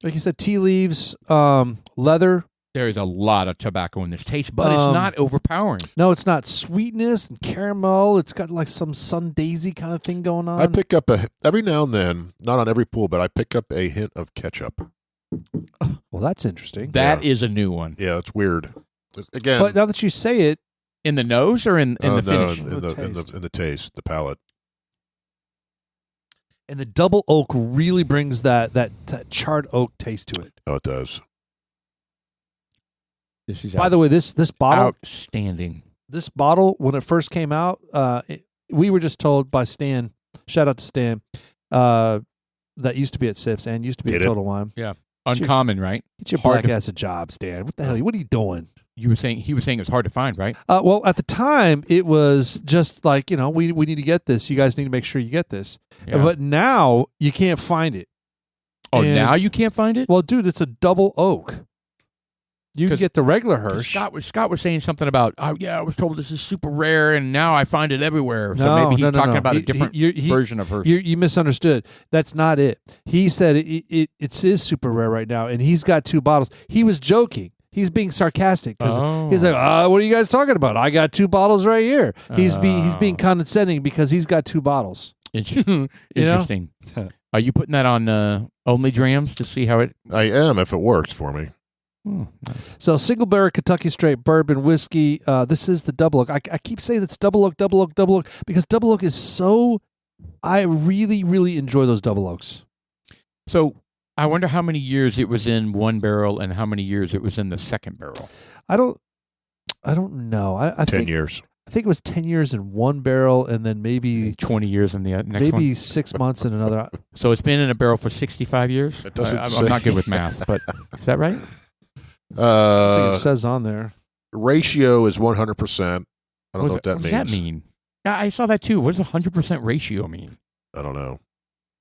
Speaker 2: Like you said, tea leaves, leather.
Speaker 3: There is a lot of tobacco in this taste, but it's not overpowering.
Speaker 2: No, it's not. Sweetness and caramel. It's got like some sundaisy kind of thing going on.
Speaker 1: I pick up every now and then, not on every pool, but I pick up a hint of ketchup.
Speaker 2: Well, that's interesting.
Speaker 3: That is a new one.
Speaker 1: Yeah, it's weird. Again,
Speaker 2: but now that you say it,
Speaker 3: In the nose or in the finish?
Speaker 1: In the taste, the palate.
Speaker 2: And the double oak really brings that charred oak taste to it.
Speaker 1: Oh, it does.
Speaker 3: This is
Speaker 2: By the way, this bottle,
Speaker 3: outstanding.
Speaker 2: This bottle, when it first came out, we were just told by Stan. Shout out to Stan. That used to be at Sips and used to be at Total Wine.
Speaker 3: Yeah, uncommon, right?
Speaker 2: Get your black ass a job, Stan. What the hell? What are you doing?
Speaker 3: He was saying it was hard to find, right?
Speaker 2: Well, at the time, it was just like, we need to get this. You guys need to make sure you get this.
Speaker 3: Yeah.
Speaker 2: But now you can't find it.
Speaker 3: Oh, now you can't find it?
Speaker 2: Well, dude, it's a double oak. You can get the regular Hirsch.
Speaker 3: Scott was saying something about, I was told this is super rare, and now I find it everywhere. So
Speaker 2: No,
Speaker 3: maybe he's
Speaker 2: no,
Speaker 3: talking
Speaker 2: no.
Speaker 3: about a different version of Hirsch.
Speaker 2: You misunderstood. That's not it. He said it is super rare right now, and he's got 2 bottles. He was joking. He's being sarcastic because he's like, what are you guys talking about? I got 2 bottles right here. He's being condescending because he's got 2 bottles.
Speaker 3: Interesting. Are you putting that on Only Drams to see how it?
Speaker 1: I am, if it works for me.
Speaker 3: Nice.
Speaker 2: So single barrel Kentucky straight bourbon whiskey. This is the double oak. I keep saying it's double oak because double oak is so. I really, really enjoy those double oaks.
Speaker 3: So I wonder how many years it was in one barrel and how many years it was in the second barrel.
Speaker 2: I don't know. I
Speaker 1: 10
Speaker 2: think,
Speaker 1: years.
Speaker 2: I think it was 10 years in one barrel and then maybe
Speaker 3: 20 years in the next one.
Speaker 2: maybe 6 months in another.
Speaker 3: So it's been in a barrel for 65 years?
Speaker 1: It doesn't
Speaker 3: I'm not good with math, but is that right?
Speaker 2: I think it says on there.
Speaker 1: Ratio is 100%. I don't know what that means.
Speaker 3: What does that mean? Yeah, I saw that too. What does 100% ratio mean?
Speaker 1: I don't know.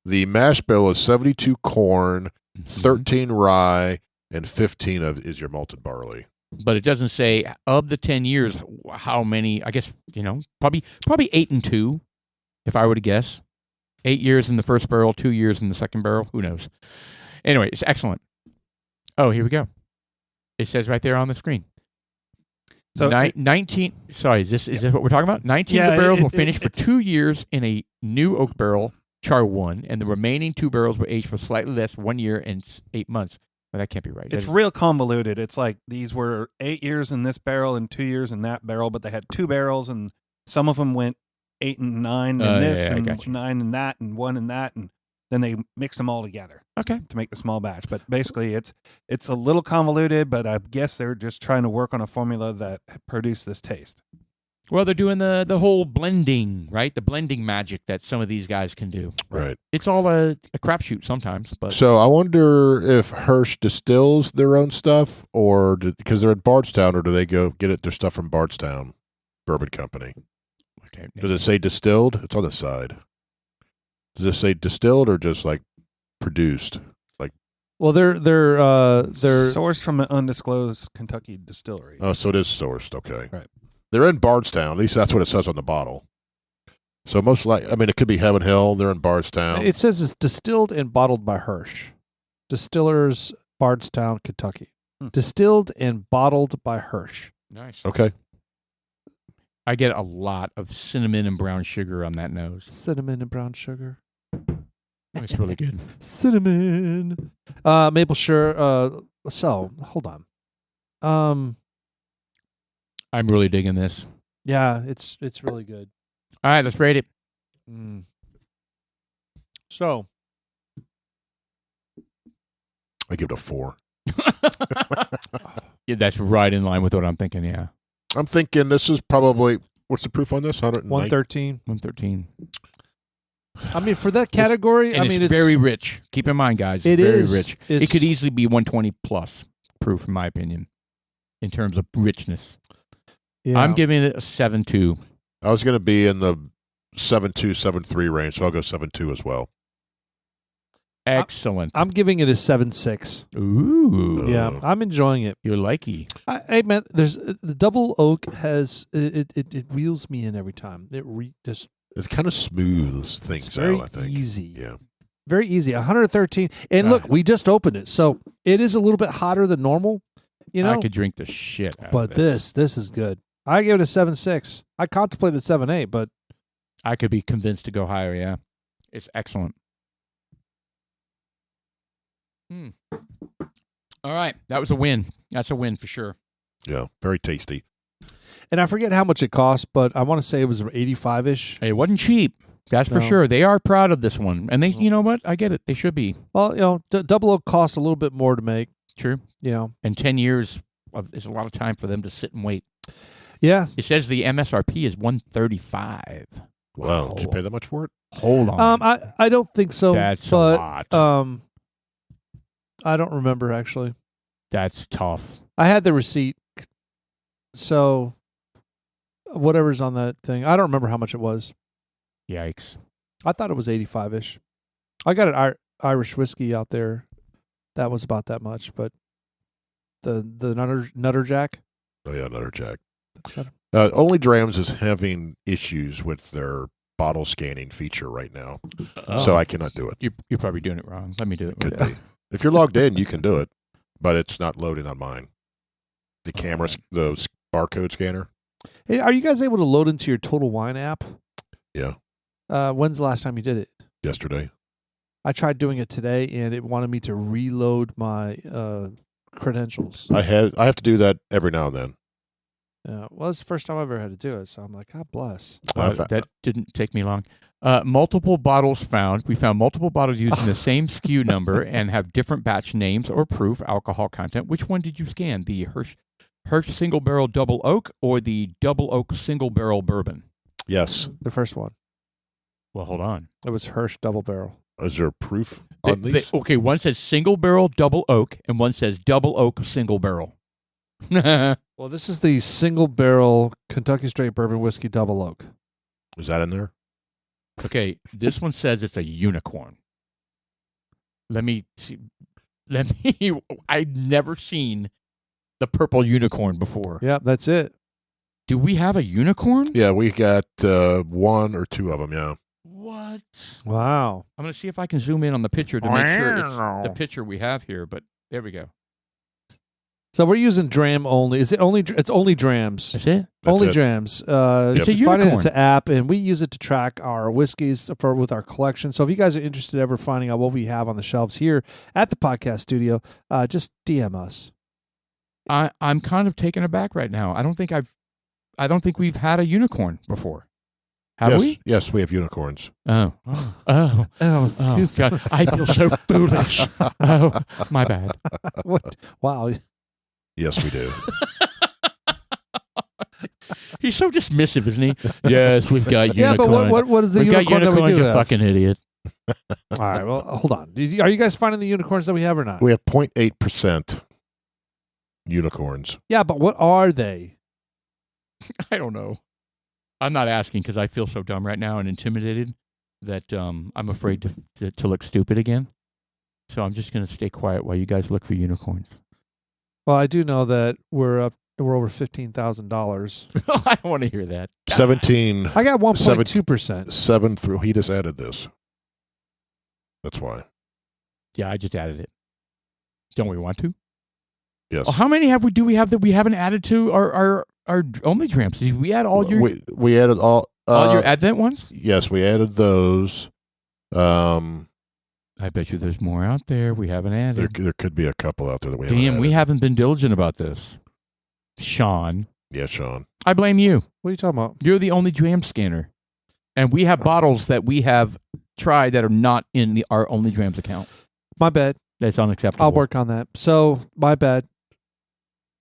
Speaker 1: The mash bill is 72 corn, 13 rye, and 15 is your malted barley.
Speaker 3: But it doesn't say of the 10 years how many. I guess probably 8 and 2, if I were to guess. 8 years in the first barrel, 2 years in the second barrel. Who knows? Anyway, it's excellent. Oh, here we go. It says right there on the screen. So 19. Sorry, is this what we're talking about? 19 of the barrels will finish for 2 years in a new oak barrel, char 1, and the remaining 2 barrels were aged for slightly less, 1 year and 8 months. Well, that can't be right.
Speaker 4: It's real convoluted. It's like these were 8 years in this barrel and 2 years in that barrel, but they had 2 barrels, and some of them went 8 and 9 in this, and 9 in that, and 1 in that, and then they mixed them all together.
Speaker 3: Okay.
Speaker 4: To make the small batch. But basically, it's a little convoluted, but I guess they're just trying to work on a formula that produced this taste.
Speaker 3: Well, they're doing the whole blending, right? The blending magic that some of these guys can do.
Speaker 1: Right.
Speaker 3: It's all a crapshoot sometimes. But
Speaker 1: so I wonder if Hirsch distills their own stuff, or because they're in Bardstown, or do they go get their stuff from Bardstown Bourbon Company? Does it say distilled? It's on the side. Does it say distilled or just like produced?
Speaker 2: Well, they're
Speaker 4: sourced from an undisclosed Kentucky distillery.
Speaker 1: Oh, so it is sourced. Okay.
Speaker 4: Right.
Speaker 1: They're in Bardstown. At least that's what it says on the bottle. So most likely, I mean, it could be Heaven Hill. They're in Bardstown.
Speaker 2: It says it's distilled and bottled by Hirsch. Distillers, Bardstown, Kentucky. Distilled and bottled by Hirsch.
Speaker 3: Nice.
Speaker 1: Okay.
Speaker 3: I get a lot of cinnamon and brown sugar on that nose.
Speaker 2: Cinnamon and brown sugar.
Speaker 3: It's really good.
Speaker 2: Cinnamon. Maple syrup. So, hold on.
Speaker 3: I'm really digging this.
Speaker 2: Yeah, it's really good.
Speaker 3: All right, let's rate it.
Speaker 2: So,
Speaker 1: I give it a 4.
Speaker 3: Yeah, that's right in line with what I'm thinking, yeah.
Speaker 1: I'm thinking this is probably, what's the proof on this?
Speaker 2: 113.
Speaker 3: 113.
Speaker 2: I mean, for that category,
Speaker 3: it's very rich. Keep in mind, guys,
Speaker 2: it
Speaker 3: very
Speaker 2: is
Speaker 3: rich. It could easily be 120 plus proof, in my opinion, in terms of richness.
Speaker 2: Yeah.
Speaker 3: I'm giving it a 7.2.
Speaker 1: I was going to be in the 7.2, 7.3 range, so I'll go 7.2 as well.
Speaker 3: Excellent.
Speaker 2: I'm giving it a 7.6.
Speaker 3: Ooh.
Speaker 2: Yeah, I'm enjoying it.
Speaker 3: You're likey.
Speaker 2: Hey, man, there's the double oak has it wheels me in every time.
Speaker 1: It kind of smooths things out, I think.
Speaker 2: Easy.
Speaker 1: Yeah.
Speaker 2: Very easy. 113. And look, we just opened it. So it is a little bit hotter than normal.
Speaker 3: I could drink the shit out
Speaker 2: of this is good. I give it a 7.6. I contemplated 7.8, but
Speaker 3: I could be convinced to go higher, yeah. It's excellent. All right. That was a win. That's a win for sure.
Speaker 1: Yeah. Very tasty.
Speaker 2: And I forget how much it cost, but I want to say it was 85-ish.
Speaker 3: It wasn't cheap. That's for sure. They are proud of this one. And they, you know what? I get it. They should be.
Speaker 2: Well, Double Oak costs a little bit more to make.
Speaker 3: True. And 10 years is a lot of time for them to sit and wait.
Speaker 2: Yeah.
Speaker 3: It says the MSRP is $135.
Speaker 1: Wow. Did you pay that much for it?
Speaker 3: Hold on.
Speaker 2: I don't think so.
Speaker 3: That's
Speaker 2: a
Speaker 3: lot.
Speaker 2: I don't remember actually.
Speaker 3: That's tough.
Speaker 2: I had the receipt. So whatever's on that thing, I don't remember how much it was.
Speaker 3: Yikes.
Speaker 2: I thought it was 85-ish. I got an Irish whiskey out there that was about that much, but the Nutter Jack.
Speaker 1: Oh yeah, Nutter Jack. Only Drams is having issues with their bottle scanning feature right now, so I cannot do it.
Speaker 3: You're probably doing it wrong. Let me do it.
Speaker 1: Could be. If you're logged in, you can do it, but it's not loading on mine. The camera, the barcode scanner.
Speaker 2: Hey, are you guys able to load into your Total Wine app?
Speaker 1: Yeah.
Speaker 2: When's the last time you did it?
Speaker 1: Yesterday.
Speaker 2: I tried doing it today, and it wanted me to reload my credentials.
Speaker 1: I have to do that every now and then.
Speaker 2: Yeah, well, it's the first time I've ever had to do it, so I'm like, God bless.
Speaker 3: That didn't take me long. Multiple bottles found. We found multiple bottles using the same SKU number and have different batch names or proof alcohol content. Which one did you scan? The Hirsch Single Barrel Double Oak or the Double Oak Single Barrel Bourbon?
Speaker 1: Yes.
Speaker 2: The first one.
Speaker 3: Well, hold on.
Speaker 2: It was Hirsch Double Barrel.
Speaker 1: Is there proof on these?
Speaker 3: Okay, one says Single Barrel Double Oak and one says Double Oak Single Barrel.
Speaker 2: Well, this is the Single Barrel Kentucky Straight Bourbon Whiskey Double Oak.
Speaker 1: Is that in there?
Speaker 3: Okay, this one says it's a unicorn. Let me see. I've never seen the purple unicorn before.
Speaker 2: Yeah, that's it.
Speaker 3: Do we have a unicorn?
Speaker 1: Yeah, we got one or two of them, yeah.
Speaker 3: What?
Speaker 2: Wow.
Speaker 3: I'm going to see if I can zoom in on the picture to make sure it's the picture we have here, but there we go.
Speaker 2: So we're using Dram only. Is it only? It's only Drams.
Speaker 3: That's it?
Speaker 2: Only
Speaker 1: it.
Speaker 2: Drams.
Speaker 3: It's a
Speaker 2: you find it,
Speaker 3: unicorn.
Speaker 2: it's an app, and we use it to track our whiskeys with our collection. So if you guys are interested ever finding out what we have on the shelves here at the podcast studio, just DM us.
Speaker 3: I'm kind of taken aback right now. I don't think we've had a unicorn before. Have we?
Speaker 1: Yes, we have unicorns.
Speaker 3: Oh,
Speaker 2: Excuse
Speaker 3: God. I feel so foolish. Oh, my bad.
Speaker 2: What? Wow.
Speaker 1: Yes, we do.
Speaker 3: He's so dismissive, isn't he? Yes, we've got unicorns.
Speaker 2: Yeah, but what is the
Speaker 3: we've
Speaker 2: unicorn
Speaker 3: got unicorns,
Speaker 2: that we do
Speaker 3: you
Speaker 2: have?
Speaker 3: fucking idiot.
Speaker 2: All right, well, hold on. Are you guys finding the unicorns that we have or not?
Speaker 1: We have 0.8% unicorns.
Speaker 2: Yeah, but what are they?
Speaker 3: I don't know. I'm not asking because I feel so dumb right now and intimidated that I'm afraid to look stupid again. So I'm just going to stay quiet while you guys look for unicorns.
Speaker 2: Well, I do know that we're over $15,000.
Speaker 3: I don't want to hear that.
Speaker 1: 17.
Speaker 2: I got 1.2%.
Speaker 1: 7 through. He just added this. That's why.
Speaker 3: Yeah, I just added it. Don't we want to?
Speaker 1: Yes.
Speaker 3: Oh, how many do we have that we haven't added to our only Drams? Did we add all your
Speaker 1: we added all
Speaker 3: your Advent ones?
Speaker 1: Yes, we added those.
Speaker 3: I bet you there's more out there we haven't added.
Speaker 1: There could be a couple out there that we haven't
Speaker 3: Damn,
Speaker 1: added.
Speaker 3: we haven't been diligent about this. Sean.
Speaker 1: Yeah, Sean.
Speaker 3: I blame you.
Speaker 2: What are you talking about?
Speaker 3: You're the only Dram scanner. And we have bottles that we have tried that are not in our only Drams account.
Speaker 2: My bad.
Speaker 3: That's unacceptable.
Speaker 2: I'll work on that. So, my bad.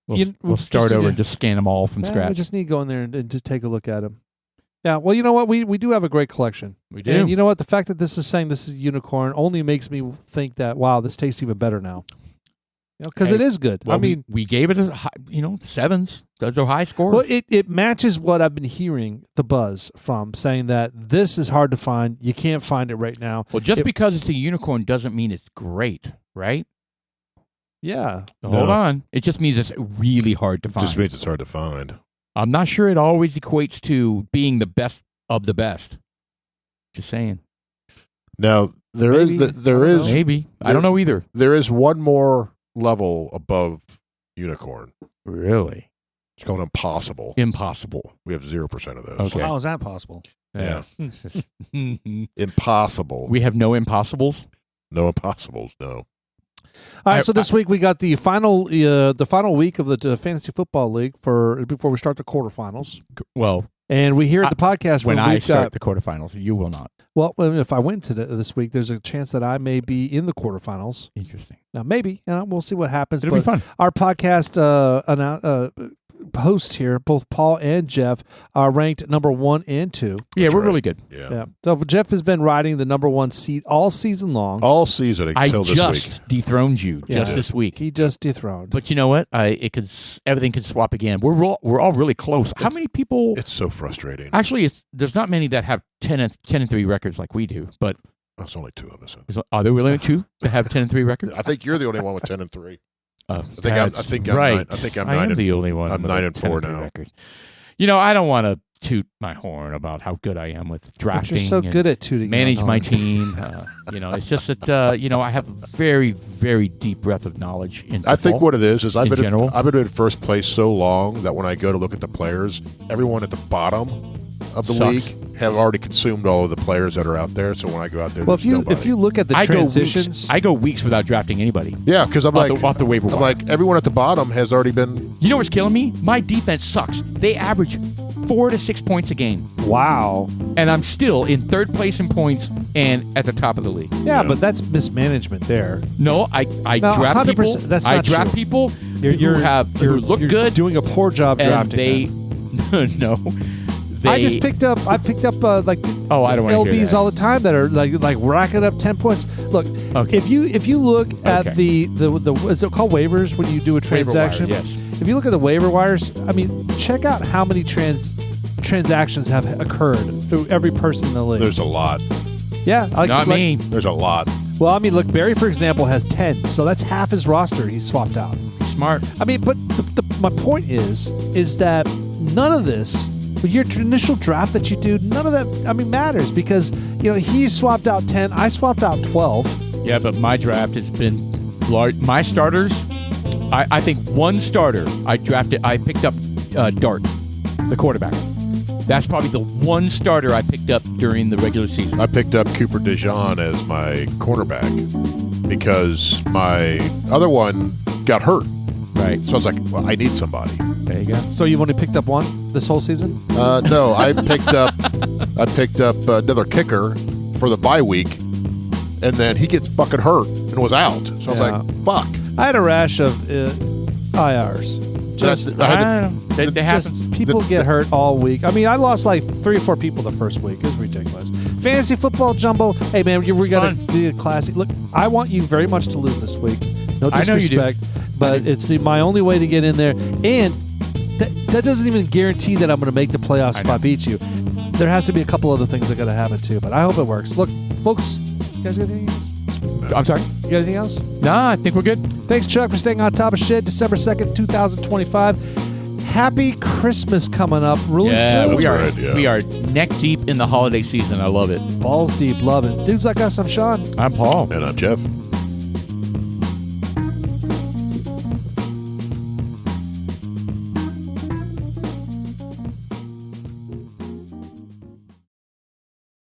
Speaker 3: We'll start over and just scan them all from scratch.
Speaker 2: We just need to go in there and just take a look at them. Yeah, well, you know what? We do have a great collection.
Speaker 3: We do.
Speaker 2: And you know what? The fact that this is saying this is a unicorn only makes me think that, wow, this tastes even better now. Because it is good.
Speaker 3: Well,
Speaker 2: I mean,
Speaker 3: we gave it a high, 7s. Those are high scores.
Speaker 2: Well, it matches what I've been hearing the buzz from, saying that this is hard to find. You can't find it right now.
Speaker 3: Well, just because it's a unicorn doesn't mean it's great, right?
Speaker 2: Yeah.
Speaker 3: Hold on. It just means it's really hard to find.
Speaker 1: Just means it's hard to find.
Speaker 3: I'm not sure it always equates to being the best of the best. Just saying.
Speaker 1: Now there is
Speaker 3: maybe. I don't know either.
Speaker 1: There is one more level above unicorn.
Speaker 3: Really?
Speaker 1: It's called impossible.
Speaker 3: Impossible.
Speaker 1: We have 0% of those.
Speaker 3: Okay.
Speaker 4: How is that possible?
Speaker 1: Yeah. Impossible.
Speaker 3: We have no impossibles?
Speaker 1: No impossibles, no.
Speaker 2: All right, so this week we got the final week of the Fantasy Football League before we start the quarterfinals.
Speaker 3: Well,
Speaker 2: and we hear at the podcast
Speaker 3: when I start the quarterfinals, you will not.
Speaker 2: Well, if I win this week, there's a chance that I may be in the quarterfinals.
Speaker 3: Interesting.
Speaker 2: Now, maybe we'll see what happens.
Speaker 3: It'll be fun.
Speaker 2: Our podcast hosts here, both Paul and Jeff, are ranked number 1 and 2.
Speaker 3: Yeah, we're really good.
Speaker 1: Yeah.
Speaker 2: So Jeff has been riding the number 1 seat all season long.
Speaker 1: All season until this week.
Speaker 3: I just dethroned you this week.
Speaker 2: He just dethroned.
Speaker 3: But you know what? Everything could swap again. We're all really close. How many people?
Speaker 1: It's so frustrating.
Speaker 3: Actually, there's not many that have 10-3 records like we do. But
Speaker 1: there's only 2 of us.
Speaker 3: Are there really 2 that have 10-3 records?
Speaker 1: I think you're the only one with 10-3. I think I'm
Speaker 3: right.
Speaker 1: 9. I think I'm
Speaker 3: I
Speaker 1: 9.
Speaker 3: am the only one.
Speaker 1: I'm 9-4 now.
Speaker 3: Record. I don't want to toot my horn about how good I am with drafting.
Speaker 2: But you're so good at tooting.
Speaker 3: Manage my team. It's just that I have a very, very deep breadth of knowledge in football.
Speaker 1: I think what it is I've been in first place so long that when I go to look at the players, everyone at the bottom of the league have already consumed all of the players that are out there. So when I go out there,
Speaker 2: well, if you look at the transitions,
Speaker 3: I go weeks without drafting anybody.
Speaker 1: Yeah, because I'm
Speaker 3: off the waiver wire.
Speaker 1: I'm like everyone at the bottom has already been.
Speaker 3: You know what's killing me? My defense sucks. They average 4 to 6 points a game.
Speaker 2: Wow.
Speaker 3: And I'm still in third place in points and at the top of the league.
Speaker 2: Yeah, but that's mismanagement there.
Speaker 3: No, I draft people.
Speaker 2: That's not
Speaker 3: draft
Speaker 2: true.
Speaker 3: people who look good.
Speaker 2: Doing a poor job drafting.
Speaker 3: No.
Speaker 2: I picked up
Speaker 3: I don't want to
Speaker 2: LBs all the time that are like racking up 10 points. Look, if you look at the is it called waivers when you do a transaction?
Speaker 3: Waiver wire, yes.
Speaker 2: If you look at the waiver wires, I mean, check out how many transactions have occurred through every person in the league.
Speaker 1: There's a lot.
Speaker 2: Yeah,
Speaker 3: not me.
Speaker 1: There's a lot.
Speaker 2: Well, I mean, look, Barry, for example, has 10, so that's half his roster he's swapped out.
Speaker 3: Smart.
Speaker 2: I mean, but my point is that none of this. Your initial draft that you do, none of that, matters because, he swapped out 10, I swapped out 12.
Speaker 3: Yeah, but my draft has been large. My starters, I think one starter I picked up Dart, the quarterback. That's probably the one starter I picked up during the regular season.
Speaker 1: I picked up Cooper DeJean as my cornerback because my other one got hurt.
Speaker 3: Right.
Speaker 1: So I was like, well, I need somebody.
Speaker 3: There you go.
Speaker 2: So you've only picked up one this whole season?
Speaker 1: No, I picked up another kicker for the bye week, and then he gets fucking hurt and was out. So I was like, fuck.
Speaker 2: I had a rash of IRs.
Speaker 3: They happen.
Speaker 2: People get hurt all week. I mean, I lost like 3 or 4 people the first week. It was ridiculous. Fantasy football jumbo. Hey, man, we got to do a classic. Look, I want you very much to lose this week. No disrespect.
Speaker 3: I know you do.
Speaker 2: But it's my only way to get in there. And that doesn't even guarantee that I'm going to make the playoffs if I beat you. There has to be a couple other things that got to happen too. But I hope it works. Look, folks, you guys got anything else?
Speaker 3: I'm sorry?
Speaker 2: You got anything else?
Speaker 3: No, I think we're good.
Speaker 2: Thanks, Chuck, for staying on top of shit. December 2nd, 2025. Happy Christmas coming up really soon.
Speaker 3: We are neck deep in the holiday season. I love it.
Speaker 2: Balls deep. Love it. Dudes like us, I'm Sean.
Speaker 3: I'm Paul.
Speaker 1: And I'm Jeff.